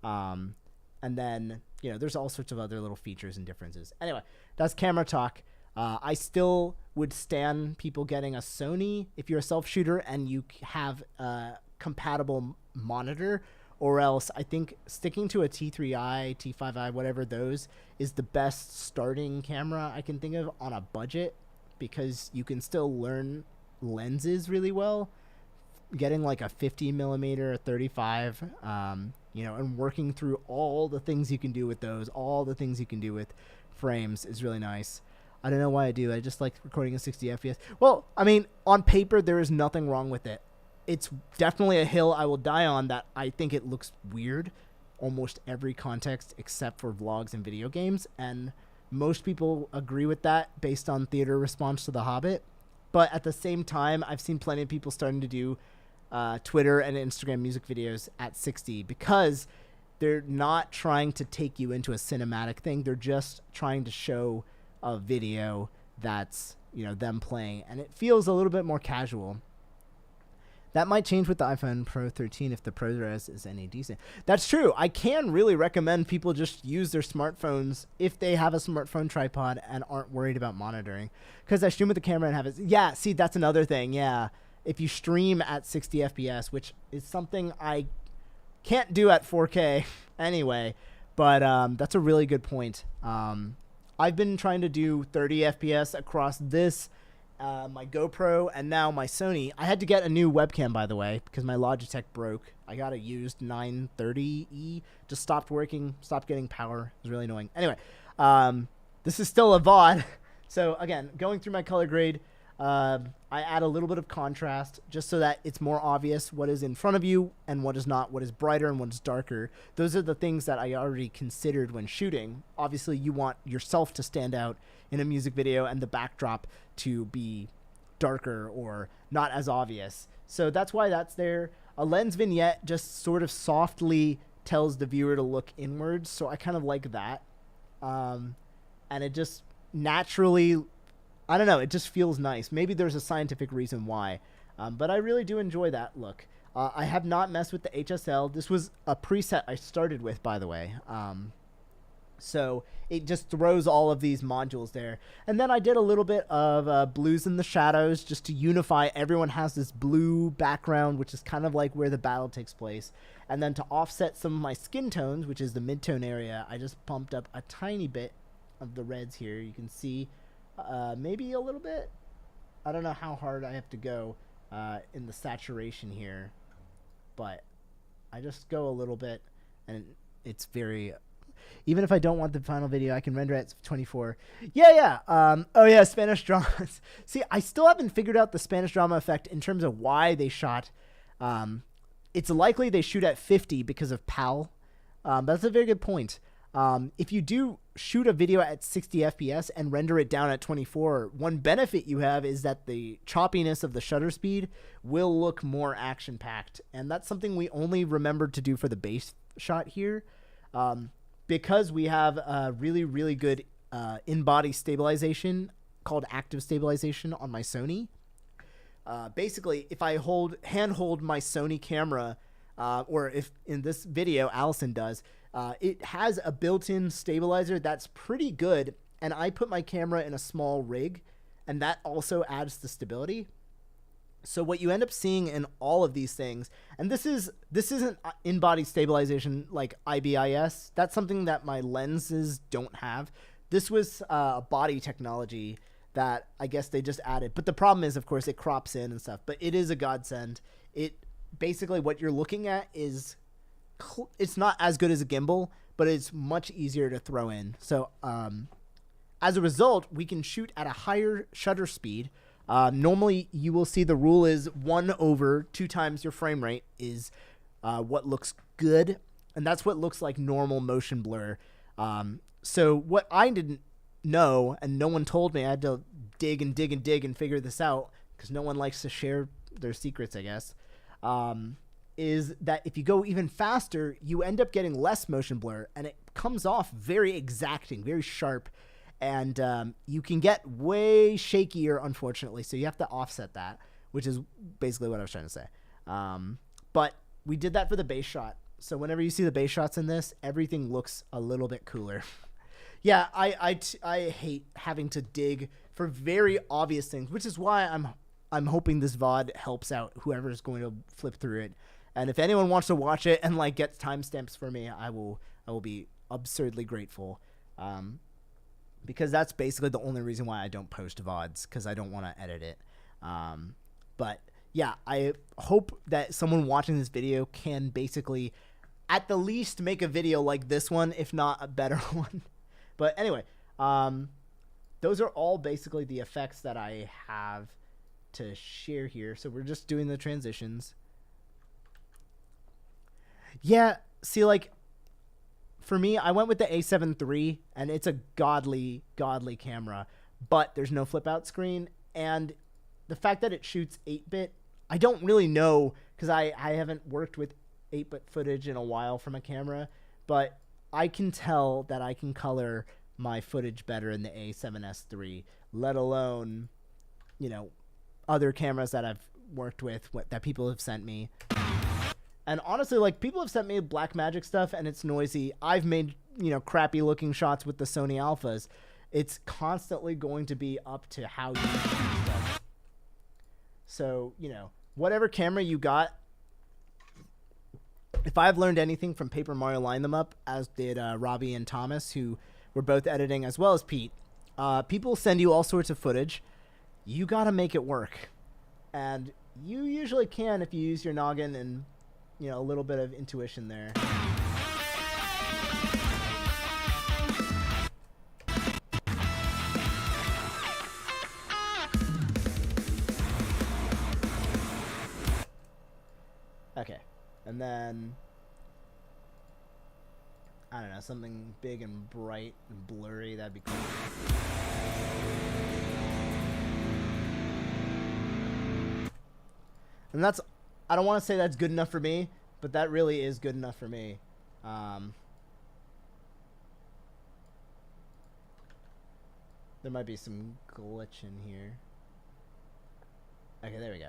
Speaker 1: And then, there's all sorts of other little features and differences. Anyway, that's camera talk. I still would stand people getting a Sony if you're a self-shooter and you have a compatible monitor, or else I think sticking to a T3i, T5i, whatever those, is the best starting camera I can think of on a budget because you can still learn lenses really well. Getting like a 50 millimeter, a 35, and working through all the things you can do with those, all the things you can do with frames is really nice. I don't know why I do. I just like recording in 60 FPS. Well, I mean, on paper, there is nothing wrong with it. It's definitely a hill I will die on that I think it looks weird almost every context except for vlogs and video games. And most people agree with that based on theater response to The Hobbit. But at the same time, I've seen plenty of people starting to do Twitter and Instagram music videos at 60 because they're not trying to take you into a cinematic thing. They're just trying to show a video that's, them playing. And it feels a little bit more casual. That might change with the iPhone Pro 13 if the ProRes is any decent. That's true. I can really recommend people just use their smartphones if they have a smartphone tripod and aren't worried about monitoring. Because I stream with the camera and have it. Yeah, see, that's another thing. Yeah. If you stream at 60 FPS, which is something I can't do at 4K anyway. But that's a really good point. I've been trying to do 30 FPS across this, my GoPro, and now my Sony. I had to get a new webcam, by the way, because my Logitech broke. I got a used 930E. Just stopped working, stopped getting power. It was really annoying. Anyway, this is still a VOD. So, again, going through my color grade, I add a little bit of contrast just so that it's more obvious what is in front of you and what is not, what is brighter and what is darker. Those are the things that I already considered when shooting. Obviously, you want yourself to stand out in a music video and the backdrop to be darker or not as obvious. So that's why that's there. A lens vignette just sort of softly tells the viewer to look inwards. So I kind of like that. And it just naturally, I don't know, it just feels nice. Maybe there's a scientific reason why. But I really do enjoy that look. I have not messed with the HSL. This was a preset I started with, by the way. So it just throws all of these modules there. And then I did a little bit of blues in the shadows just to unify. Everyone has this blue background, which is kind of like where the battle takes place. And then to offset some of my skin tones, which is the mid-tone area, I just pumped up a tiny bit of the reds here. You can see maybe a little bit. I don't know how hard I have to go in the saturation here. But I just go a little bit, and it's very... Even if I don't want the final video, I can render it at 24. Yeah. Oh, yeah, Spanish dramas. See, I still haven't figured out the Spanish drama effect in terms of why they shot. It's likely they shoot at 50 because of PAL. That's a very good point. If you do shoot a video at 60 FPS and render it down at 24, one benefit you have is that the choppiness of the shutter speed will look more action-packed. And that's something we only remembered to do for the base shot here. Because we have a really, really good in-body stabilization called active stabilization on my Sony. Basically, if I handhold my Sony camera, or if in this video Allison does, it has a built-in stabilizer that's pretty good, and I put my camera in a small rig, and that also adds the stability. So what you end up seeing in all of these things, and this isn't in-body stabilization like IBIS. That's something that my lenses don't have. This was a body technology that I guess they just added. But the problem is, of course, it crops in and stuff. But it is a godsend. It basically what you're looking at is it's not as good as a gimbal, but it's much easier to throw in. So as a result, we can shoot at a higher shutter speed. Normally, you will see the rule is 1/2 times your frame rate is what looks good, and that's what looks like normal motion blur. So what I didn't know, and no one told me, I had to dig and figure this out, because no one likes to share their secrets, I guess, is that if you go even faster, you end up getting less motion blur, and it comes off very exacting, very sharp. And you can get way shakier, unfortunately, so you have to offset that, which is basically what I was trying to say. But we did that for the base shot. So whenever you see the base shots in this, everything looks a little bit cooler. Yeah, I hate having to dig for very obvious things, which is why I'm hoping this VOD helps out whoever is going to flip through it. And if anyone wants to watch it and like get timestamps for me, I will be absurdly grateful. Because that's basically the only reason why I don't post VODs, because I don't want to edit it. But yeah, I hope that someone watching this video can basically at the least make a video like this one, if not a better one. But anyway, those are all basically the effects that I have to share here. So we're just doing the transitions. Yeah, see, like, for me, I went with the A7 III, and it's a godly camera, but there's no flip-out screen, and the fact that it shoots 8-bit, I don't really know, because I haven't worked with 8-bit footage in a while from a camera, but I can tell that I can color my footage better in the A7S III, let alone, you know, other cameras that I've worked with, that people have sent me. And honestly, like, people have sent me Blackmagic stuff, and it's noisy. I've made, crappy looking shots with the Sony Alphas. It's constantly going to be up to how you do stuff. So, whatever camera you got, if I've learned anything from Paper Mario Line Them Up, as did Robbie and Thomas, who were both editing, as well as Pete, people send you all sorts of footage. You got to make it work. And you usually can if you use your noggin and, a little bit of intuition there. Okay. And then, I don't know, something big and bright and blurry, that'd be cool. And that's, I don't want to say that's good enough for me, but that really is good enough for me. There might be some glitch in here. Okay, there we go.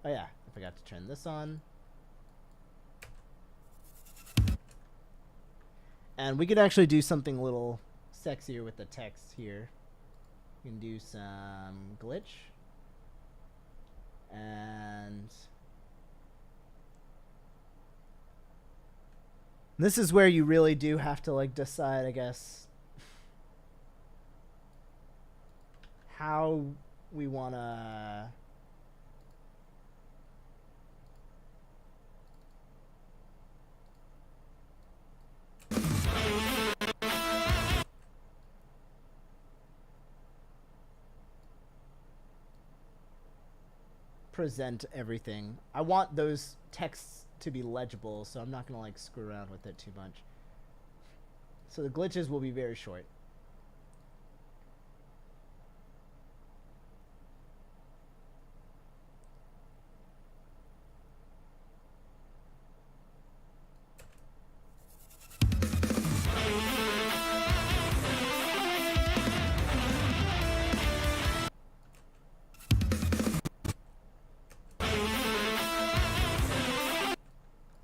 Speaker 1: Oh yeah, I forgot to turn this on. And we could actually do something a little sexier with the text here. We can do some glitch. And this is where you really do have to, like, decide, I guess, how we want to present everything. I want those texts to be legible, so I'm not going to, like, screw around with it too much. So the glitches will be very short.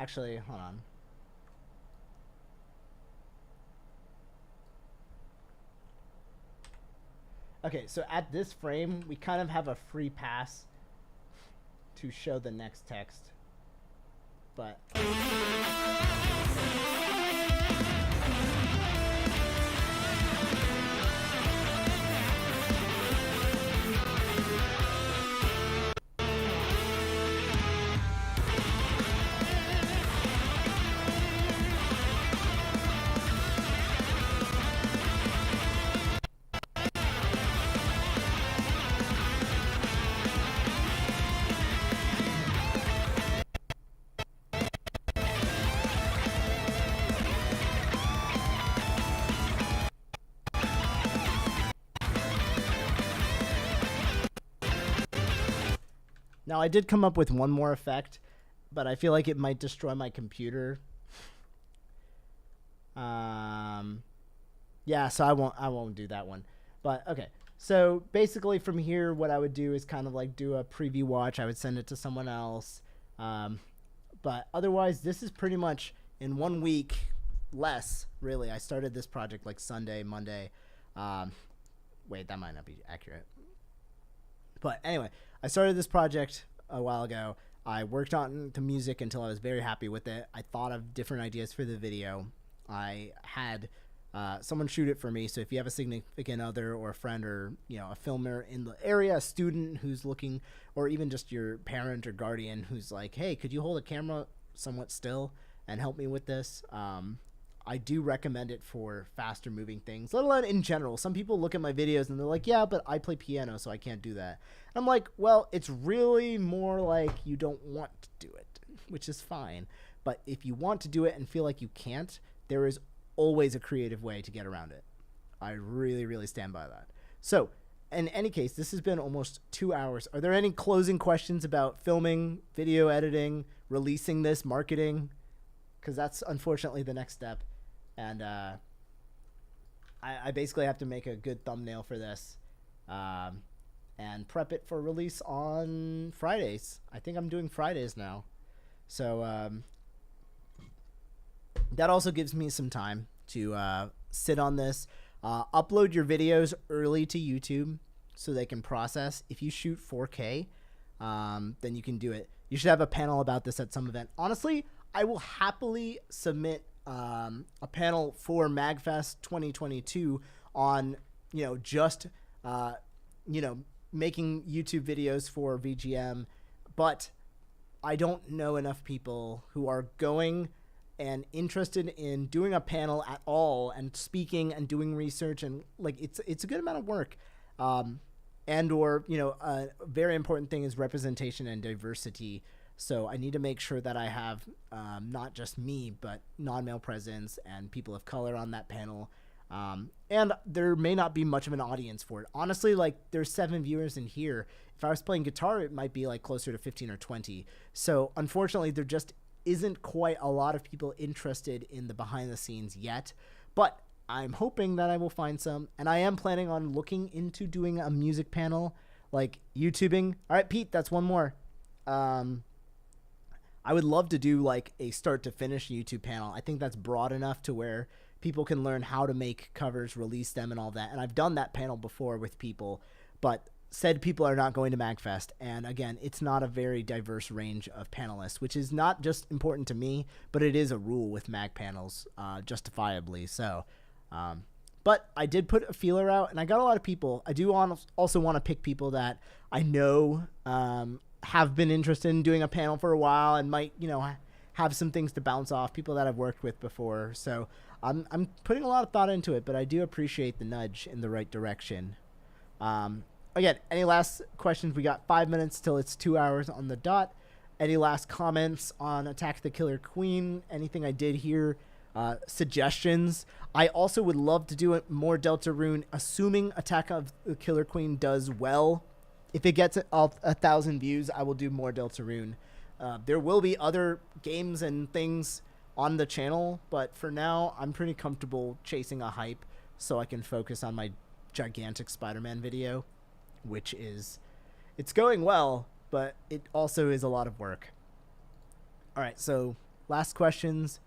Speaker 1: Actually, hold on. Okay, so at this frame, we kind of have a free pass to show the next text. But now, I did come up with one more effect, but I feel like it might destroy my computer. Yeah, so I won't do that one. But okay, so basically from here, what I would do is kind of like do a preview watch. I would send it to someone else. But otherwise, this is pretty much in 1 week less, really. I started this project like Sunday, Monday. Wait, that might not be accurate. But anyway, I started this project a while ago. I worked on the music until I was very happy with it. I thought of different ideas for the video. I had someone shoot it for me. So if you have a significant other or a friend or, a filmer in the area, a student who's looking, or even just your parent or guardian who's like, hey, could you hold a camera somewhat still and help me with this? I do recommend it for faster moving things, let alone in general. Some people look at my videos and they're like, yeah, but I play piano, so I can't do that. I'm like, well, it's really more like you don't want to do it, which is fine. But if you want to do it and feel like you can't, there is always a creative way to get around it. I really, really stand by that. So in any case, this has been almost 2 hours. Are there any closing questions about filming, video editing, releasing this, marketing? Because that's unfortunately the next step. And I basically have to make a good thumbnail for this, um, and prep it for release on Fridays. I think I'm doing Fridays now, so that also gives me some time to sit on this. Upload your videos early to YouTube so they can process. If you shoot 4K, then you can do it. You should have a panel about this at some event. Honestly, I will happily submit a panel for MagFest 2022 on, just, making YouTube videos for VGM. But I don't know enough people who are going and interested in doing a panel at all and speaking and doing research, and it's a good amount of work. And or a very important thing is representation and diversity. So I need to make sure that I have not just me, but non-male presence and people of color on that panel. And there may not be much of an audience for it. Honestly, there's 7 viewers in here. If I was playing guitar, it might be closer to 15 or 20. So unfortunately, there just isn't quite a lot of people interested in the behind the scenes yet. But I'm hoping that I will find some. And I am planning on looking into doing a music panel, like YouTubing. All right, Pete, that's one more. I would love to do a start to finish YouTube panel. I think that's broad enough to where people can learn how to make covers, release them, and all that. And I've done that panel before with people, but said people are not going to MagFest. And again, it's not a very diverse range of panelists, which is not just important to me, but it is a rule with Mag panels, justifiably so. But I did put a feeler out, and I got a lot of people. I do also want to pick people that I know have been interested in doing a panel for a while and might, have some things to bounce off, people that I've worked with before. So I'm putting a lot of thought into it, but I do appreciate the nudge in the right direction. Again, any last questions? We got 5 minutes till it's 2 hours on the dot. Any last comments on Attack the Killer Queen? Anything I did here? Suggestions? I also would love to do more Deltarune, assuming Attack of the Killer Queen does well. If it gets 1,000 views, I will do more Deltarune. There will be other games and things on the channel, but for now, I'm pretty comfortable chasing a hype so I can focus on my gigantic Spider-Man video, which it's going well, but it also is a lot of work. All right, so last questions.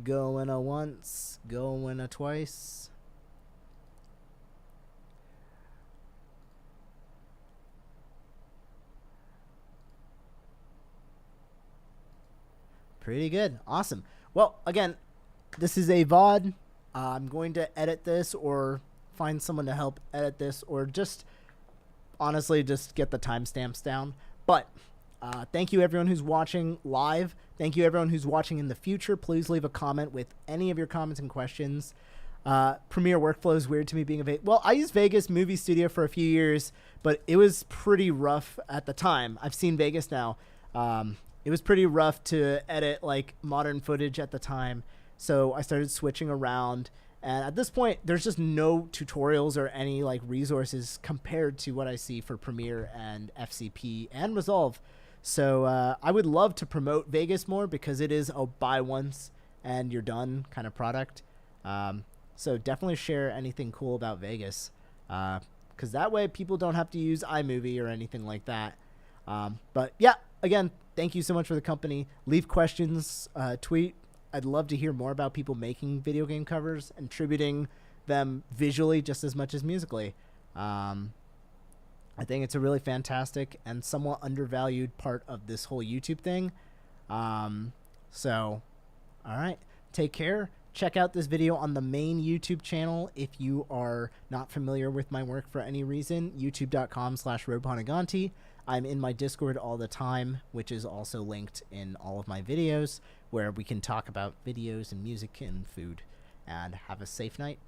Speaker 1: Going a once, going a twice. Pretty good. Awesome. Well, again, this is a VOD. I'm going to edit this or find someone to help edit this, or just honestly just get the timestamps down. But thank you everyone who's watching live. Thank you everyone who's watching in the future. Please leave a comment with any of your comments and questions. Premiere workflow is weird to me being a well, I used Vegas Movie Studio for a few years, but it was pretty rough at the time. I've seen Vegas now. It was pretty rough to edit modern footage at the time, so I started switching around. And at this point, there's just no tutorials or any resources compared to what I see for Premiere and FCP and Resolve. So I would love to promote Vegas more because it is a buy once and you're done kind of product. So definitely share anything cool about Vegas, because that way people don't have to use iMovie or anything like that. But yeah, again, thank you so much for the company. Leave questions, tweet. I'd love to hear more about people making video game covers and tributing them visually just as much as musically. I think it's a really fantastic and somewhat undervalued part of this whole YouTube thing. So, all right, take care. Check out this video on the main YouTube channel if you are not familiar with my work for any reason, youtube.com/Ro Panuganti. I'm in my Discord all the time, which is also linked in all of my videos, where we can talk about videos and music and food. And have a safe night.